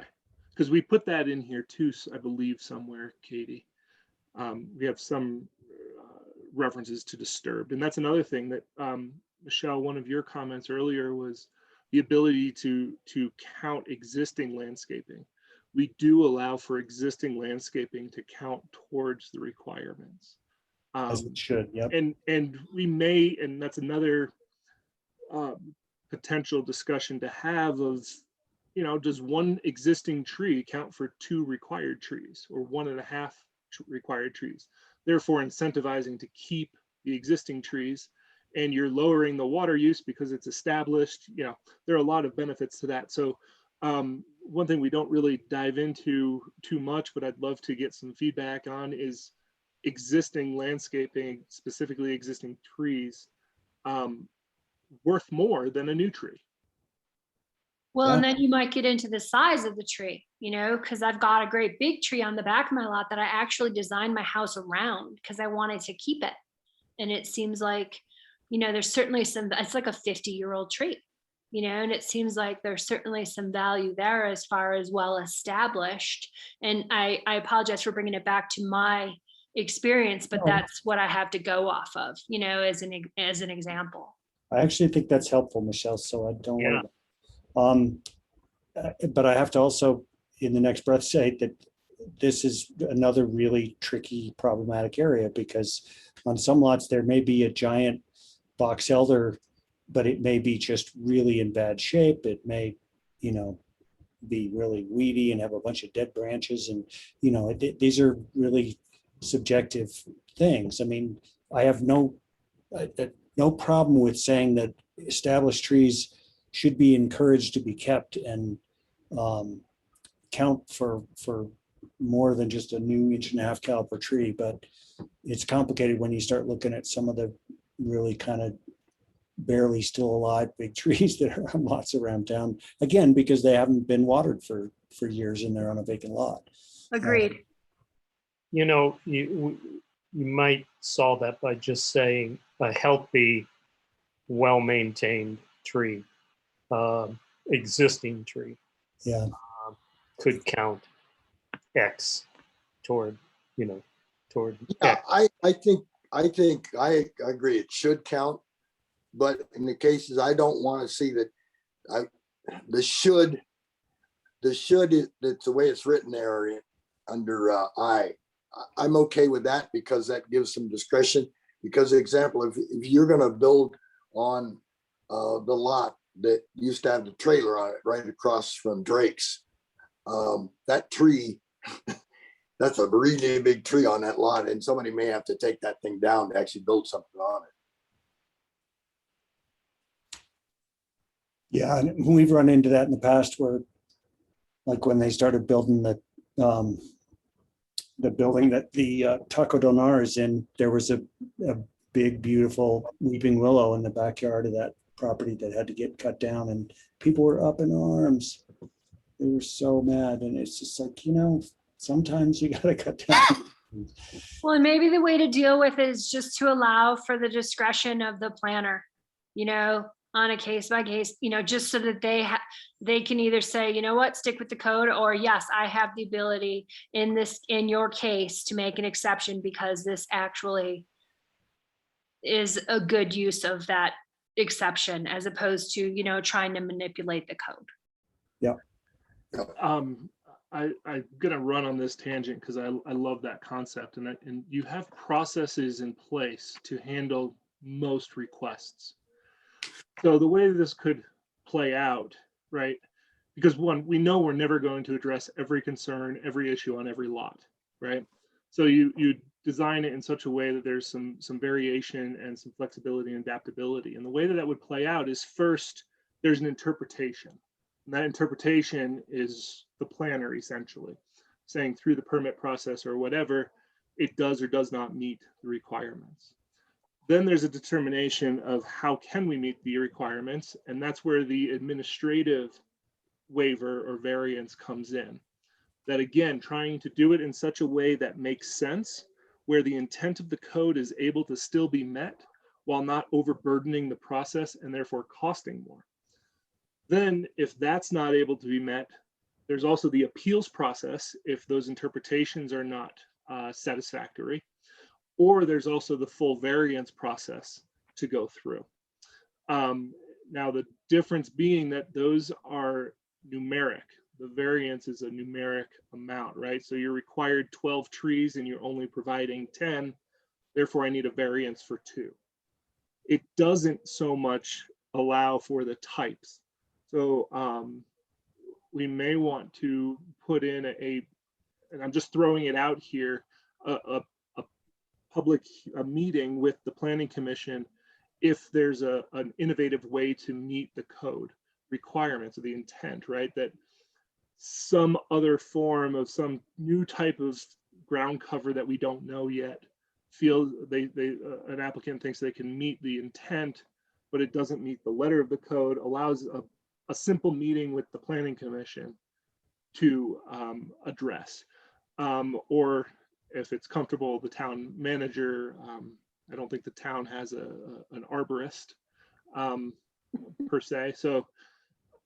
Because we put that in here too, I believe, somewhere, Katie. We have some references to disturbed. And that's another thing that, Michelle, one of your comments earlier was the ability to count existing landscaping. We do allow for existing landscaping to count towards the requirements. As it should, yep. And we may, and that's another potential discussion to have of, does one existing tree count for 2 required trees or 1.5 required trees? Therefore incentivizing to keep the existing trees, and you're lowering the water use because it's established. There are a lot of benefits to that. So one thing we don't really dive into too much, but I'd love to get some feedback on is existing landscaping, specifically existing trees, worth more than a new tree. Well, Yeah. and then you might get into the size of the tree, because I've got a great big tree on the back of my lot that I actually designed my house around because I wanted to keep it. And it seems like, there's certainly it's like a 50-year-old tree, and it seems like there's certainly some value there as far as well established. And I apologize for bringing it back to my experience, but No. that's what I have to go off of, as an example. I actually think that's helpful, Michelle, so I don't Yeah. worry. But I have to also, in the next breath, say that this is another really tricky, problematic area, because on some lots, there may be a giant box elder, but it may be just really in bad shape. It may, be really weedy and have a bunch of dead branches. And, these are really subjective things. I mean, I have no problem with saying that established trees should be encouraged to be kept and count for more than just a new 1.5-inch caliper tree. But it's complicated when you start looking at some of the really kind of barely still alive big trees that are on lots around town, again, because they haven't been watered for years and they're on a vacant lot. Agreed. You might solve that by just saying a healthy, well-maintained tree, existing tree, Yeah. could count X toward Yeah, X. I think I agree. It should count, but in the cases I don't want to see that. The should that's the way it's written there under I'm okay with that, because that gives some discretion. Because, example, if you're going to build on the lot that used to have the trailer on it right across from Drake's, that tree, that's a really big tree on that lot, and somebody may have to take that thing down to actually build something on it. Yeah, and we've run into that in the past where, like when they started building the building that the Taco Del Mar is in, there was a big, beautiful weeping willow in the backyard of that property that had to get cut down, and people were up in arms. They were so mad, and it's just like, sometimes you gotta cut down. Well, and maybe the way to deal with it is just to allow for the discretion of the planner, on a case by case, just so that they can either say, stick with the code, or yes, I have the ability in your case to make an exception because this actually is a good use of that exception, as opposed to, trying to manipulate the code. Yeah. I'm gonna run on this tangent because I love that concept, and you have processes in place to handle most requests. So the way this could play out, right? Because one, we know we're never going to address every concern, every issue on every lot, right? So you design it in such a way that there's some variation and some flexibility and adaptability. And the way that would play out is, first, there's an interpretation. And that interpretation is the planner essentially saying through the permit process or whatever, it does or does not meet the requirements. Then there's a determination of how can we meet the requirements, and that's where the administrative waiver or variance comes in. That, again, trying to do it in such a way that makes sense, where the intent of the code is able to still be met while not overburdening the process and therefore costing more. Then, if that's not able to be met, there's also the appeals process if those interpretations are not satisfactory. Or there's also the full variance process to go through. Now, the difference being that those are numeric. The variance is a numeric amount, right? So you're required 12 trees and you're only providing 10. Therefore, I need a variance for 2. It doesn't so much allow for the types. So we may want to put in and I'm just throwing it out here, a meeting with the Planning Commission if there's an innovative way to meet the code requirements of the intent, right? That some other form of some new type of ground cover that we don't know yet, an applicant thinks they can meet the intent, but it doesn't meet the letter of the code, allows a simple meeting with the Planning Commission to address, or if it's comfortable, the town manager. I don't think the town has an arborist. per se. So,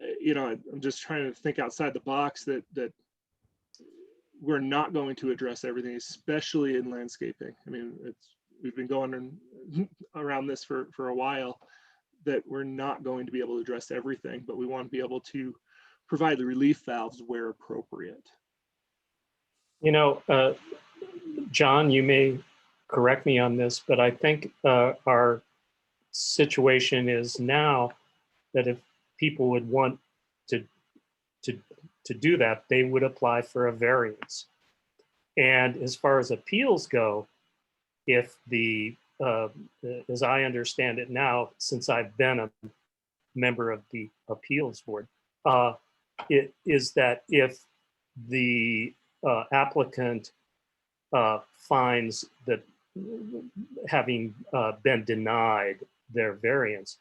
I'm just trying to think outside the box that we're not going to address everything, especially in landscaping. I mean, we've been going around this for a while, that we're not going to be able to address everything, but we want to be able to provide the relief valves where appropriate. John, you may correct me on this, but I think our situation is now that if people would want to do that, they would apply for a variance. And as far as appeals go, if as I understand it now, since I've been a member of the appeals board, it is that if the applicant finds that having been denied their variance,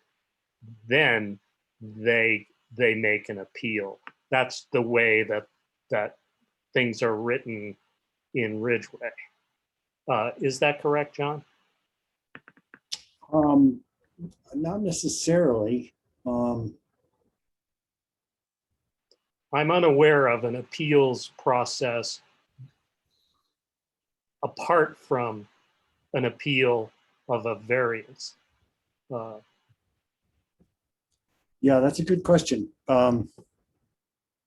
then they make an appeal. That's the way that things are written in Ridgway. Is that correct, John? Not necessarily. I'm unaware of an appeals process apart from an appeal of a variance. Yeah, that's a good question.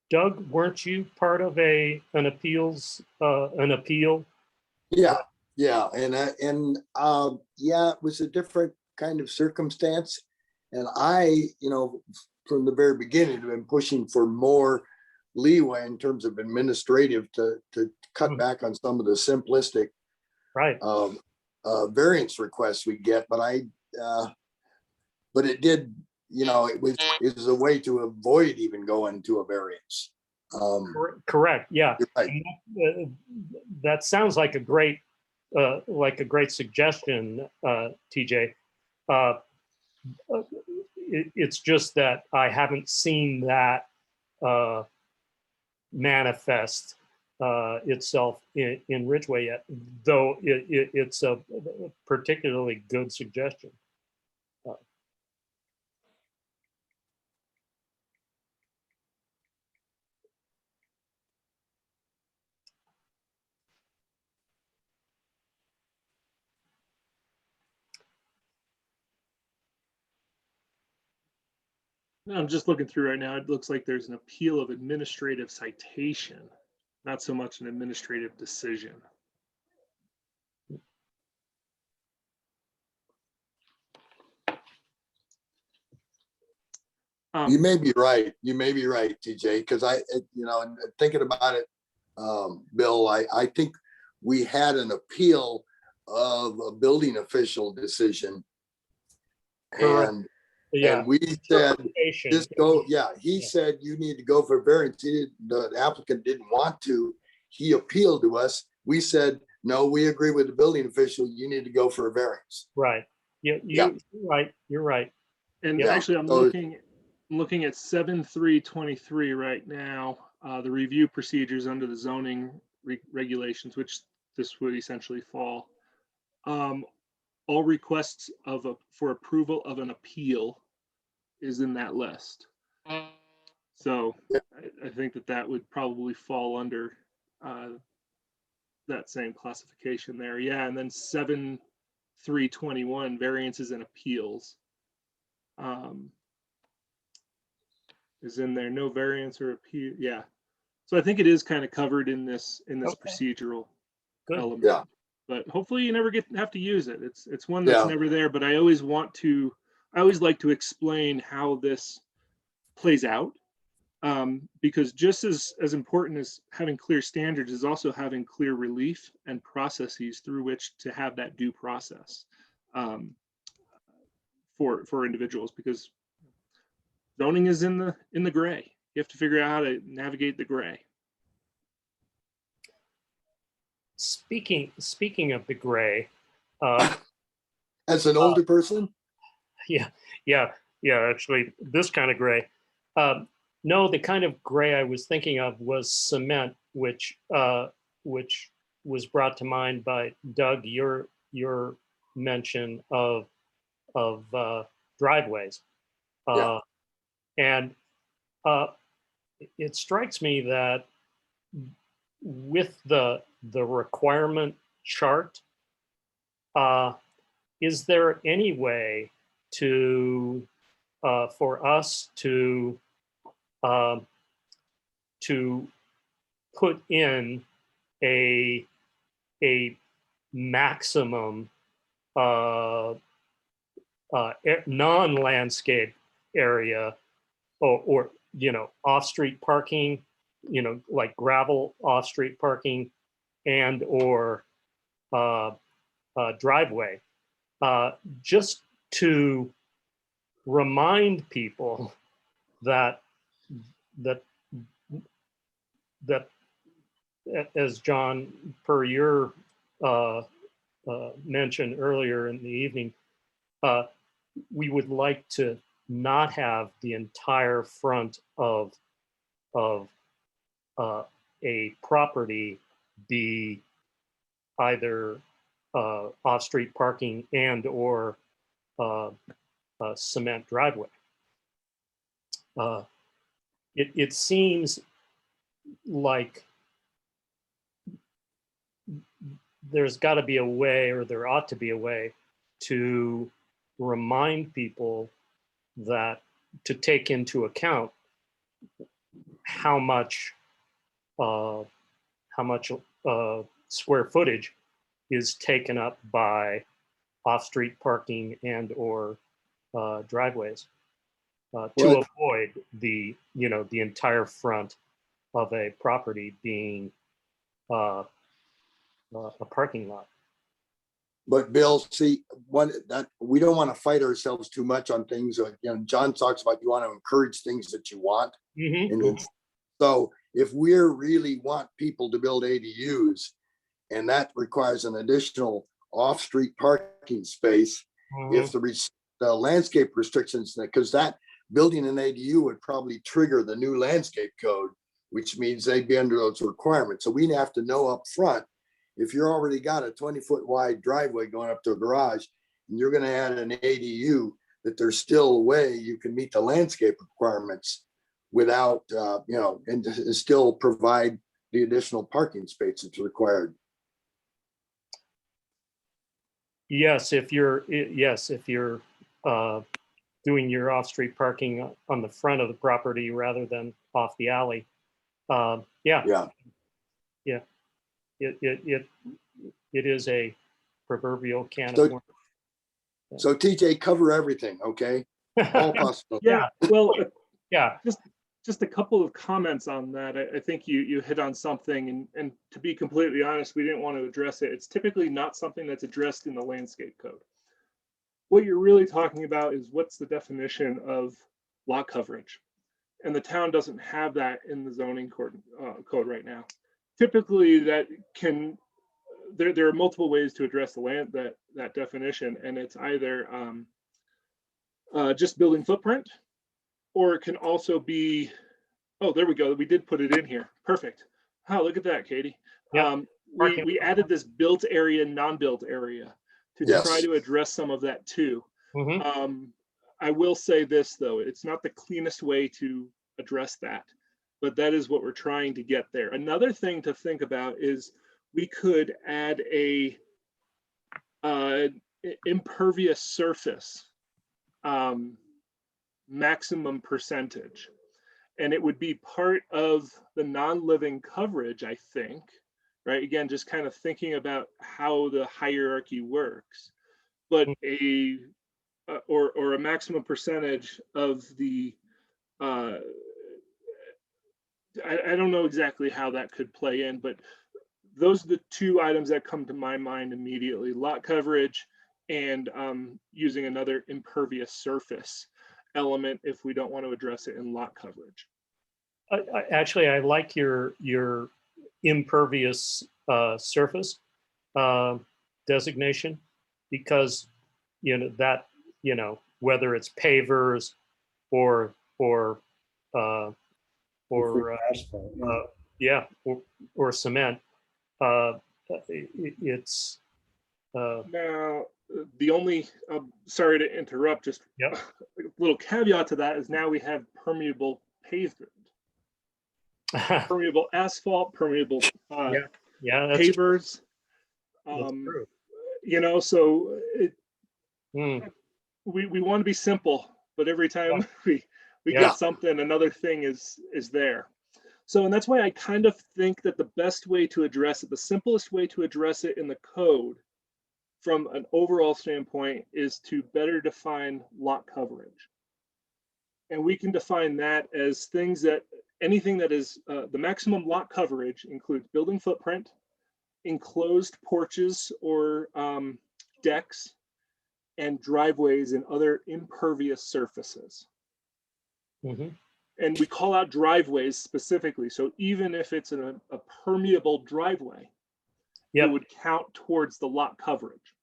Doug, weren't you part of an appeal? Yeah, and it was a different kind of circumstance. And I, from the very beginning, have been pushing for more leeway in terms of administrative to cut back on some of the simplistic variance requests we get. But but it did, it was a way to avoid even going to a variance. Correct. Yeah. Right. That sounds like a great suggestion, TJ. It's just that I haven't seen that manifest itself in Ridgway yet, though it's a particularly good suggestion. I'm just looking through right now. It looks like there's an appeal of administrative citation, not so much an administrative decision. You may be right. TJ, because thinking about it, Bill, I think we had an appeal of a building official decision. Correct. And we said, just go. Yeah, he said you need to go for variance. The applicant didn't want to. He appealed to us. We said, no, we agree with the building official. You need to go for a variance. Right. You're right. You're right. And actually, I'm looking at 7.3.23 right now. The review procedures under the zoning regulations, which this would essentially fall. All requests for approval of an appeal is in that list. So I think that would probably fall under that same classification there. Yeah, and then 7.3.21 variances and appeals is in there. No variance or appeal. Yeah. So I think it is kind of covered in this procedural element. Yeah. But hopefully you never have to use it. It's one that's never there, but I always like to explain how this plays out, because just as important as having clear standards is also having clear relief and processes through which to have that due process for individuals, because zoning is in the gray. You have to figure out how to navigate the gray. Speaking of the gray, as an older person, yeah. Actually, this kind of gray. No, the kind of gray I was thinking of was cement, which was brought to mind by Doug, your mention of driveways. Yeah. And it strikes me that with the requirement chart, is there any way to for us to put in a maximum non-landscape area, or off-street parking, like gravel off-street parking, and or driveway, just to remind people that that that as John, per your mention earlier in the evening, we would like to not have the entire front of a property be either off-street parking and or cement driveway. It seems like there's got to be a way, or there ought to be a way, to remind people that to take into account how much square footage is taken up by off-street parking and or driveways, to avoid the entire front of a property being a parking lot. But Bill, see, that we don't want to fight ourselves too much on things. John talks about you want to encourage things that you want. And so if we really want people to build ADUs, and that requires an additional off-street parking space, if the landscape restrictions, because that building an ADU would probably trigger the new landscape code, which means they'd be under those requirements. So we'd have to know up front, if you're already got a 20-foot wide driveway going up to a garage, and you're going to add an ADU, that there's still a way you can meet the landscape requirements without, and still provide the additional parking space that's required. Yes, if you're doing your off-street parking on the front of the property rather than off the alley. Yeah. It is a proverbial can of worms. So TJ, cover everything, okay? All possible. Yeah, well, yeah. Just a couple of comments on that. I think you hit on something, and to be completely honest, we didn't want to address it. It's typically not something that's addressed in the landscape code. What you're really talking about is what's the definition of lot coverage, and the town doesn't have that in the zoning code right now. Typically, that can there are multiple ways to address that definition, and it's either just building footprint, or it can also be, oh, there we go. We did put it in here. Perfect. Oh, look at that, Katie. Yeah. We added this built area, non-built area to try to address some of that too. I will say this though, it's not the cleanest way to address that, but that is what we're trying to get there. Another thing to think about is we could add a impervious surface maximum percentage, and it would be part of the non-living coverage, I think, right? Again, just kind of thinking about how the hierarchy works, but a maximum percentage of the I don't know exactly how that could play in, but those are the two items that come to my mind immediately: lot coverage and using another impervious surface element if we don't want to address it in lot coverage. Actually, I like your impervious surface designation, because that whether it's pavers or asphalt, or cement, it's Now, the only, sorry to interrupt, just Yep. a little caveat to that is now we have permeable pavement, permeable asphalt, permeable Yeah, that's true. pavers. That's true. You know, so Mm, we want to be simple, but every time Yeah. we Yeah. get something, another thing is there. So, and that's why I kind of think that the best way to address it, the simplest way to address it in the code from an overall standpoint is to better define lot coverage. And we can define that as things that, anything that is, the maximum lot coverage includes building footprint, enclosed porches or decks, and driveways and other impervious surfaces. mhm. And we call out driveways specifically. So even if it's a permeable driveway, Yep. it would count towards the lot coverage.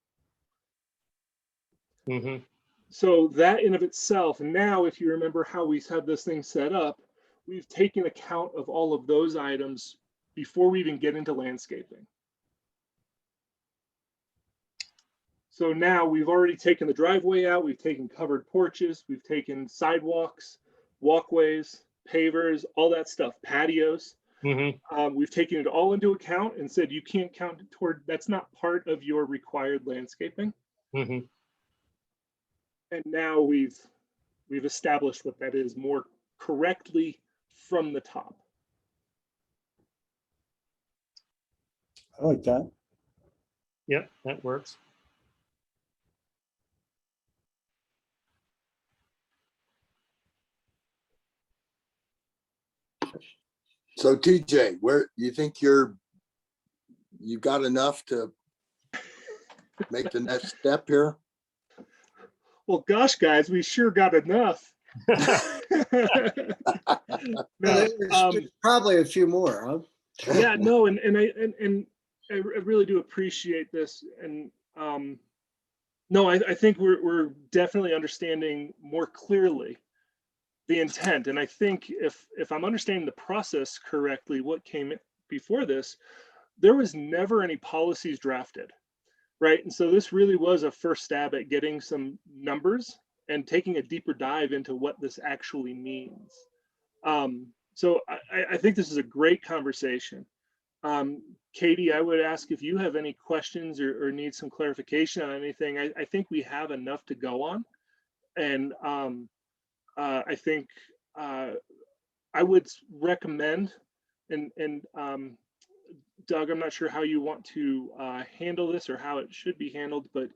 Mhm. So that in of itself, now if you remember how we had this thing set up, we've taken account of all of those items before we even get into landscaping. So now we've already taken the driveway out, we've taken covered porches, we've taken sidewalks, walkways, pavers, all that stuff, patios. Mhm. We've taken it all into account and said you can't count it toward, that's not part of your required landscaping. Mhm. And now we've established what that is more correctly from the top. I like that. Yep, that works. So TJ, where you think you've got enough to make the next step here? Well, gosh, guys, we sure got enough. No, There's probably a few more, huh? yeah, no, and I really do appreciate this, and no, I think we're definitely understanding more clearly the intent, and I think if I'm understanding the process correctly, what came before this, there was never any policies drafted, right? And so this really was a first stab at getting some numbers and taking a deeper dive into what this actually means. So I think this is a great conversation. Katie, I would ask if you have any questions or need some clarification on anything. I think we have enough to go on. And I think I would recommend, and Doug, I'm not sure how you want to handle this or how it should be handled, but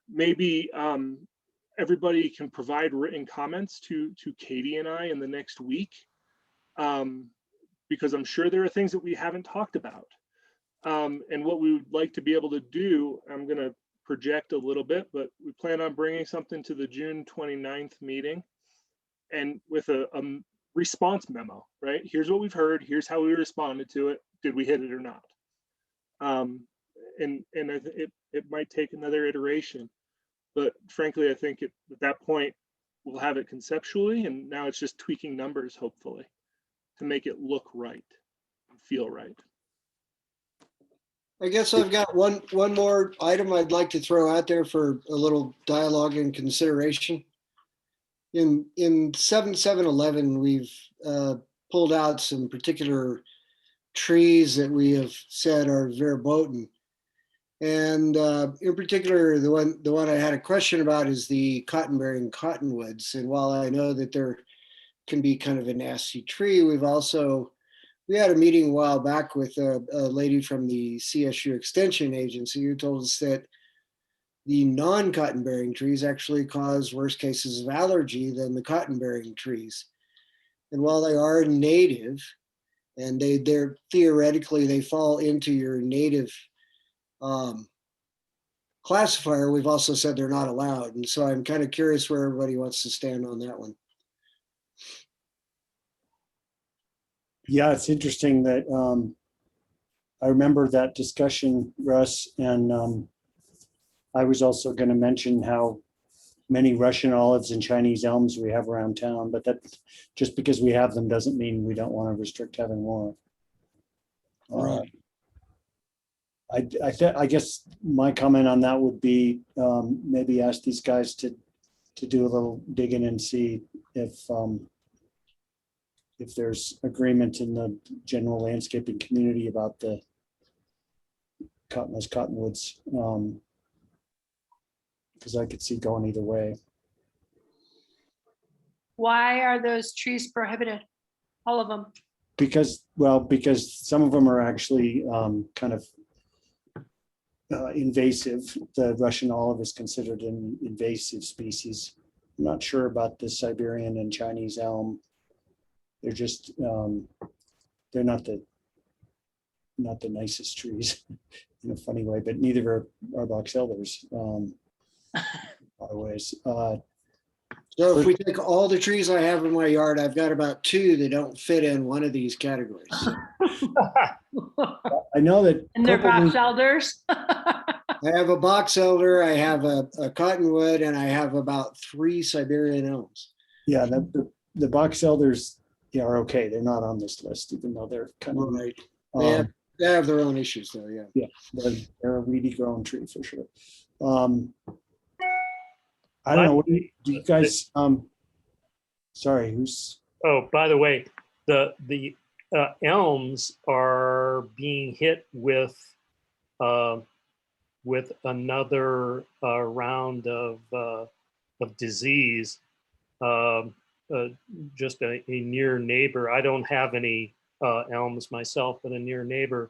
maybe everybody can provide written comments to Katie and I in the next week, because I'm sure there are things that we haven't talked about. And what we would like to be able to do, I'm going to project a little bit, but we plan on bringing something to the June 29th meeting and with a response memo, right? Here's what we've heard. Here's how we responded to it. Did we hit it or not? And it might take another iteration, but frankly, I think at that point we'll have it conceptually, and now it's just tweaking numbers, hopefully, to make it look right and feel right. I guess I've got one more item I'd like to throw out there for a little dialogue and consideration. In 7711, we've pulled out some particular trees that we have said are verboten. And in particular, the one I had a question about is the cotton-bearing cottonwoods. And while I know that there can be kind of a nasty tree, we had a meeting a while back with a lady from the CSU Extension Agency who told us that the non-cotton bearing trees actually cause worse cases of allergy than the cotton bearing trees. And while they are native and they're theoretically, they fall into your native classifier, we've also said they're not allowed. And so I'm kind of curious where everybody wants to stand on that one. Yeah, it's interesting that I remember that discussion, Russ, and I was also going to mention how many Russian olives and Chinese elms we have around town, but that just because we have them doesn't mean we don't want to restrict having more. Right. I guess my comment on that would be maybe ask these guys to do a little digging and see if there's agreement in the general landscaping community about the cottonwoods. Because I could see going either way. Why are those trees prohibited? All of them? Because some of them are actually kind of invasive. The Russian olive is considered an invasive species. I'm not sure about the Siberian and Chinese elm. They're just they're not the nicest trees in a funny way, but neither are box elders. Always. So if we take all the trees I have in my yard, I've got about 2 that don't fit in one of these categories. I know that. And they're probably- box elders? I have a box elder, I have a cottonwood, and I have about 3 Siberian elms. Yeah, the box elders, yeah, are okay. They're not on this list, even though they're kind of Right. They have their own issues though, yeah. yeah, they're a weedy grown tree for sure. I don't know. What do you guys? Sorry, who's? Oh, by the way, the elms are being hit with another round of disease. Just a near neighbor. I don't have any elms myself, but a near neighbor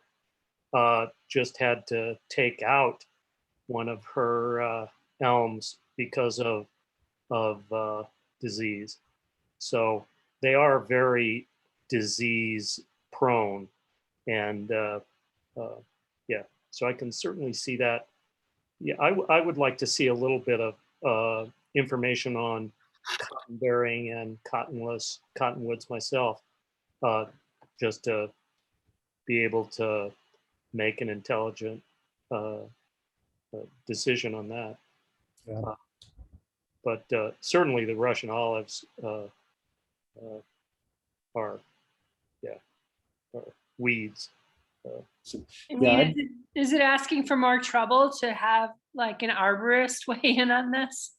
just had to take out one of her elms because of disease. So they are very disease prone, and yeah, so I can certainly see that. Yeah, I would like to see a little bit of information on cotton bearing and cottonwoods myself, just to be able to make an intelligent decision on that. Yeah. But certainly the Russian olives are weeds. I mean, is it asking for more trouble to have like an arborist weigh in on this?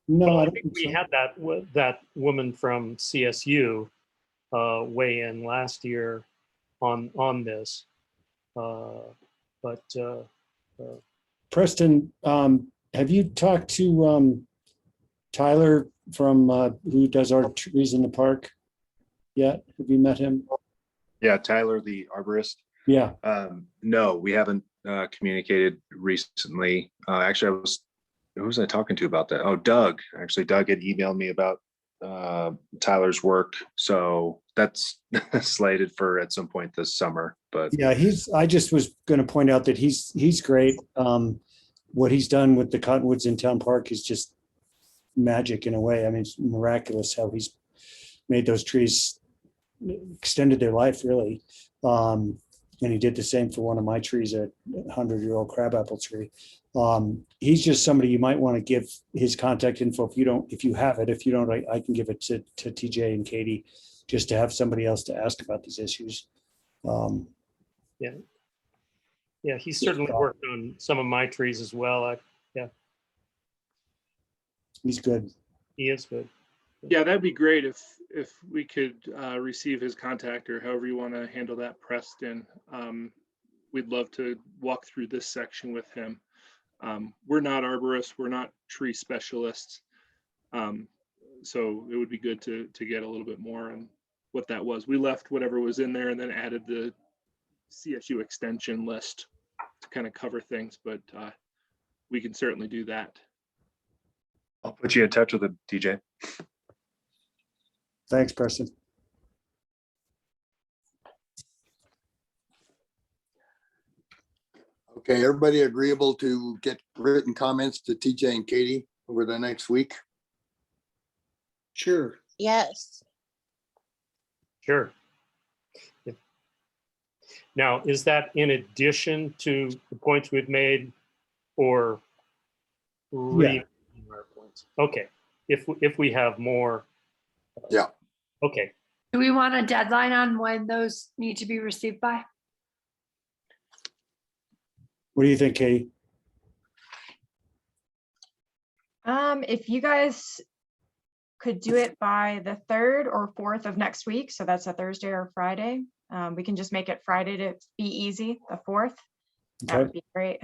No, Well, I I don't think think we so. had that woman from CSU weigh in last year on this, but Preston, have you talked to Tyler from who does our trees in the park yet? Have you met him? Yeah, Tyler, the arborist. Yeah. No, we haven't communicated recently. Actually, who was I talking to about that? Oh, Doug. Actually, Doug had emailed me about Tyler's work. So that's slated for at some point this summer. But Yeah, I just was going to point out that he's great. What he's done with the cottonwoods in town park is just magic in a way. I mean, it's miraculous how he's made those trees, extended their life really. And he did the same for one of my trees, a 100-year-old crabapple tree. He's just somebody you might want to give his contact info if you have it. If you don't, I can give it to TJ and Katie just to have somebody else to ask about these issues. yeah, he's certainly worked on some of my trees as well. He's good. He is good. Yeah, that'd be great if we could receive his contact, or however you want to handle that, Preston. We'd love to walk through this section with him. We're not arborists, we're not tree specialists. So it would be good to get a little bit more on what that was. We left whatever was in there and then added the CSU extension list to kind of cover things, but we can certainly do that. I'll put you in touch with him, TJ. Thanks, Preston. Okay, everybody agreeable to get written comments to TJ and Katie over the next week? Sure. Yes. Sure. Yeah. Now, is that in addition to the points we've made, or re our points? Okay. If we have more. Yeah. Okay. Do we want a deadline on when those need to be received by? What do you think, Katie? If you guys could do it by the 3rd or 4th of next week, so that's a Thursday or Friday, we can just make it Friday to be easy, the 4th. That Okay. would be great.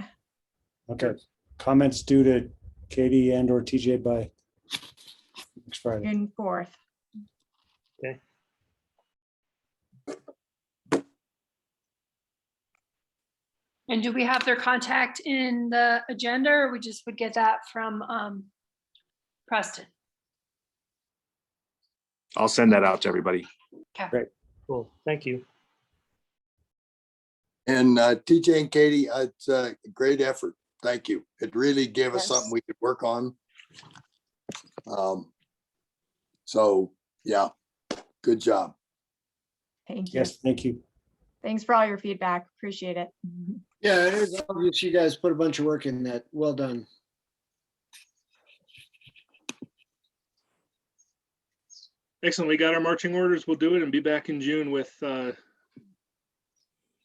Okay. Comments due to Katie and or TJ by next Friday. June 4th. And do we have their contact in the agenda, or we just would get that from Preston? I'll send that out to everybody. Okay. Cool. Thank you. And TJ and Katie, it's a great effort. Thank you. It really gave us Yes. something we could work on. So yeah, good job. Thank you. Yes, thank you. Thanks for all your feedback. Appreciate it. Yeah, it is obvious you guys put a bunch of work in that. Well done. Excellent. We got our marching orders. We'll do it and be back in June with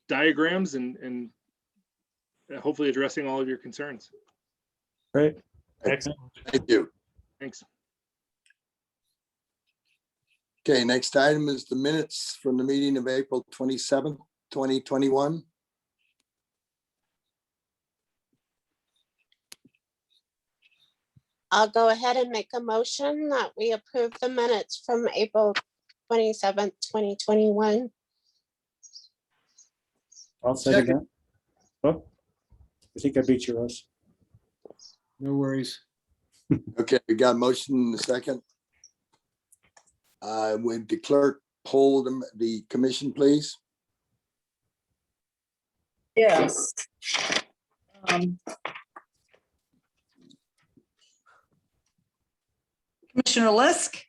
diagrams and hopefully addressing all of your concerns. Great. Excellent. Thank you. Thanks. Okay, next item is the minutes from the meeting of April 27th, 2021. I'll go ahead and make a motion that we approve the minutes from April 27th, 2021. I'll second that. Oh, I think I beat you, Russ. No worries. Okay, we got a motion in a second. Would the clerk poll the commission, please? Yes. Commissioner Lisk?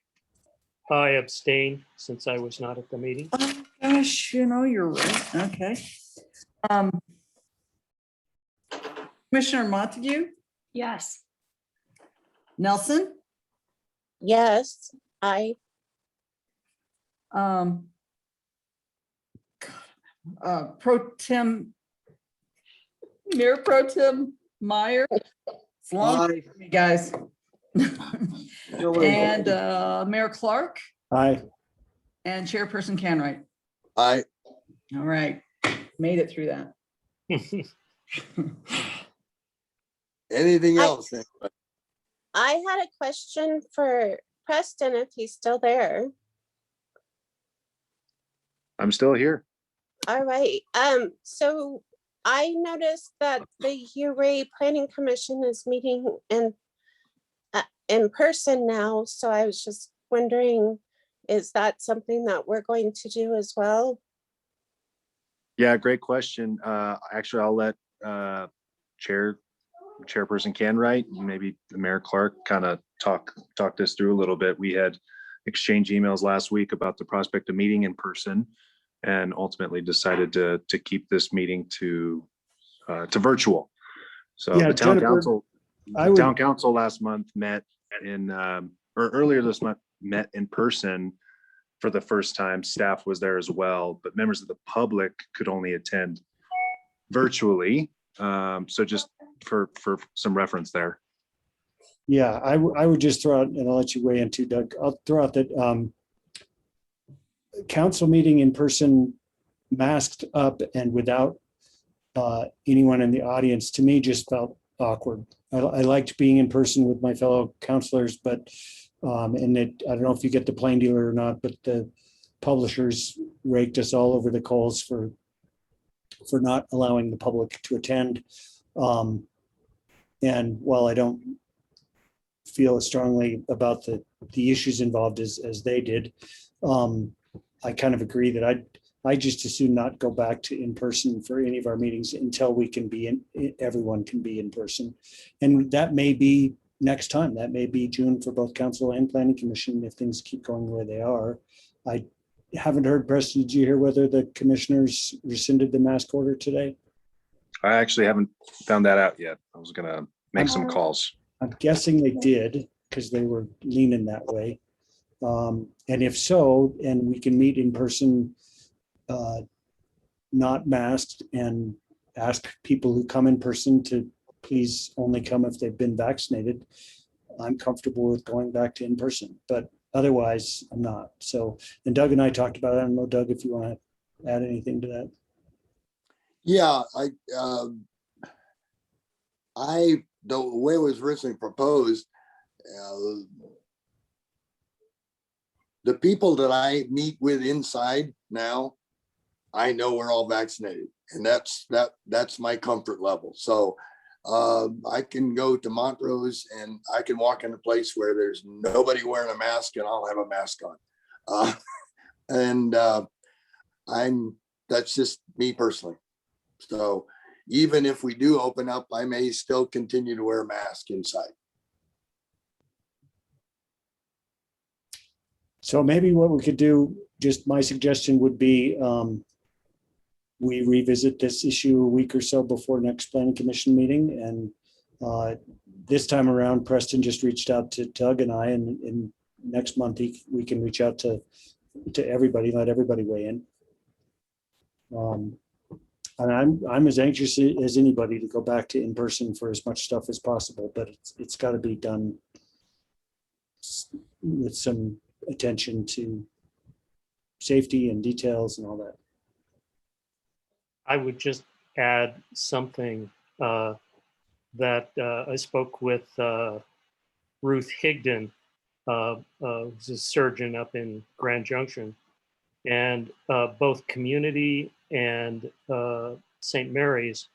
I abstain since I was not at the meeting. Oh, gosh, you're right. Okay. Commissioner Montague? Yes. Nelson? Yes, Mayor Pro Tem Meyer? It's long, Aye. you guys. No worries. And Mayor Clark Aye. and Chairperson Canwright. Aye. All right, made it through that. Anything Aye. else? I had a question for Preston if he's still there. I'm still here. All right, so I noticed that the Uray Planning Commission is meeting in person now, so I was just wondering, is that something that we're going to do as well? Yeah, great question. Actually, I'll let Chairperson Canwright, maybe Mayor Clark kind of talk this through a little bit. We had exchanged emails last week about the prospect of meeting in person and ultimately decided to keep this meeting to virtual. So Yeah, the town Jennifer, council last month met earlier this month met in person for the first time. Staff was there as well, but members of the public could only attend virtually. So just for some reference there. Yeah, I would just throw out, and I'll let you weigh in too, Doug. I'll throw out that council meeting in person, masked up and without anyone in the audience, to me just felt awkward. I liked being in person with my fellow councilors, but I don't know if you get the plain dealer or not, but the publishers raked us all over the coals for not allowing the public to attend. And while I don't feel as strongly about the issues involved as they did, I kind of agree that I just as soon not go back to in person for any of our meetings until we can be everyone can be in person. And that may be next time. That may be June for both council and planning commission if things keep going the way they are. I haven't heard, Preston, did you hear whether the commissioners rescinded the mask order today? I actually haven't found that out yet. I was gonna make some calls. I'm guessing they did because they were leaning that way. And if so, and we can meet in person, not masked and ask people who come in person to please only come if they've been vaccinated, I'm comfortable with going back to in person, but otherwise I'm not. So, and Doug and I talked about it. I don't know, Doug, if you want to add anything to that. Yeah, the way it was originally proposed, the people that I meet with inside now, I know we're all vaccinated, and that's my comfort level. So I can go to Montrose and I can walk in a place where there's nobody wearing a mask and I'll have a mask on. That's just me personally. So even if we do open up, I may still continue to wear a mask inside. So maybe what we could do, just my suggestion would be we revisit this issue a week or so before next planning commission meeting. And this time around, Preston just reached out to Doug and I, and next month we can reach out to everybody, let everybody weigh in. And I'm as anxious as anybody to go back to in person for as much stuff as possible, but it's got to be done with some attention to safety and details and all that. I would just add something that I spoke with Ruth Higdon, who's a surgeon up in Grand Junction, and both community and St. Mary's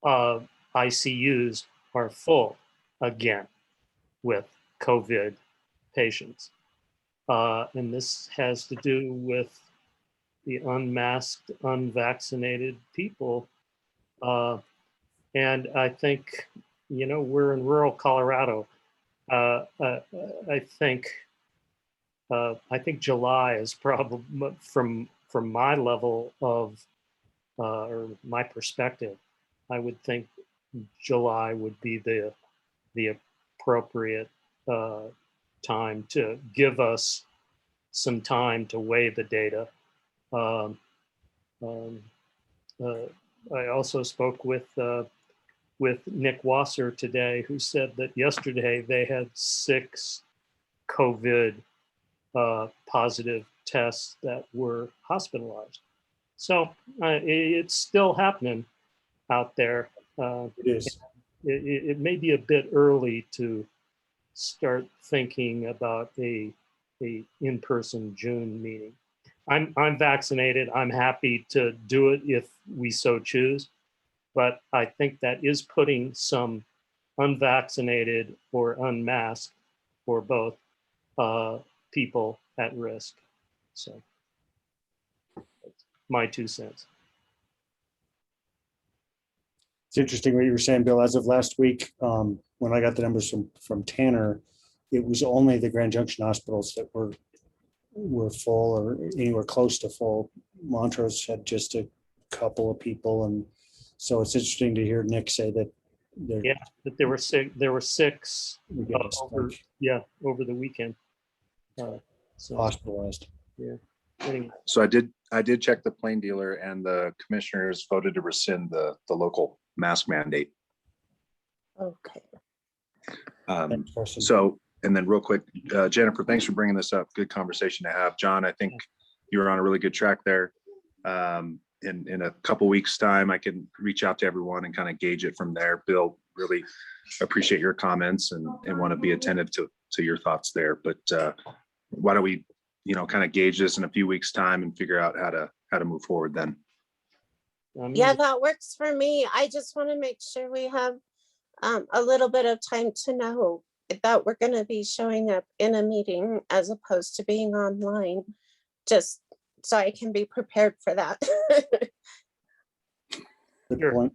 ICUs are full again with COVID patients. And this has to do with the unmasked, unvaccinated people. And I think, we're in rural Colorado. I think July is probably, from my level of, or my perspective, I would think July would be the appropriate time to give us some time to weigh the data. I also spoke with Nick Wasser today, who said that yesterday they had 6 COVID positive tests that were hospitalized. So it's still happening out there. It is. It may be a bit early to start thinking about a in-person June meeting. I'm vaccinated. I'm happy to do it if we so choose, but I think that is putting some unvaccinated or unmasked, or both, people at risk. So that's my 2 cents. It's interesting what you were saying, Bill. As of last week, when I got the numbers from Tanner, it was only the Grand Junction hospitals that were full or anywhere close to full. Montrose had just a couple of people, and so it's interesting to hear Nick say that. That there were 6. There were 6 over the weekend. So hospitalized. Yeah. Anyway. So I did check the plain dealer, and the commissioners voted to rescind the local mask mandate. Okay. So, and then real quick, Jennifer, thanks for bringing this up. Good conversation to have. John, I think you were on a really good track there. In a couple weeks time, I can reach out to everyone and kind of gauge it from there. Bill, really appreciate your comments and want to be attentive to your thoughts there. But why don't we, kind of gauge this in a few weeks time and figure out how to move forward then. Yeah, that works for me. I just want to make sure we have a little bit of time to know that we're going to be showing up in a meeting as opposed to being online, just so I can be prepared for that.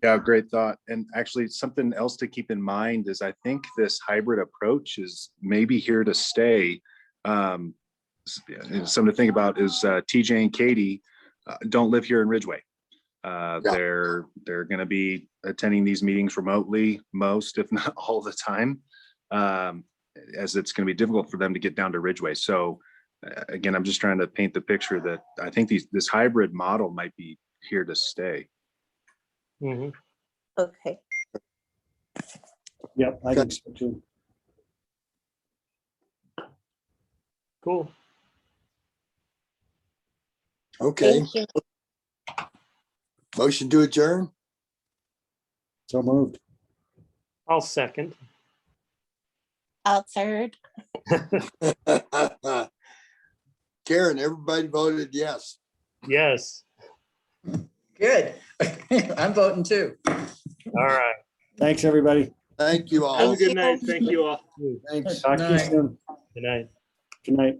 Yeah, great thought. And actually something else to keep in mind is I think this hybrid approach is maybe here to stay. Something to think about is TJ and Katie don't live here in Ridgway. They're going to be attending these meetings remotely most, if not all the time, as it's going to be difficult for them to get down to Ridgway. So again, I'm just trying to paint the picture that I think this hybrid model might be here to stay. Mhm. Okay, Yep, I think so too. Cool. Okay, thank you. motion to adjourn. So moved. I'll second. I'll third. Karen, everybody voted yes. Yes. Good. I'm voting too. All right. Thanks, everybody. Thank you Have a all. good night. Thank you all. Thanks. Good Talk to you night. soon. Good night. Good night.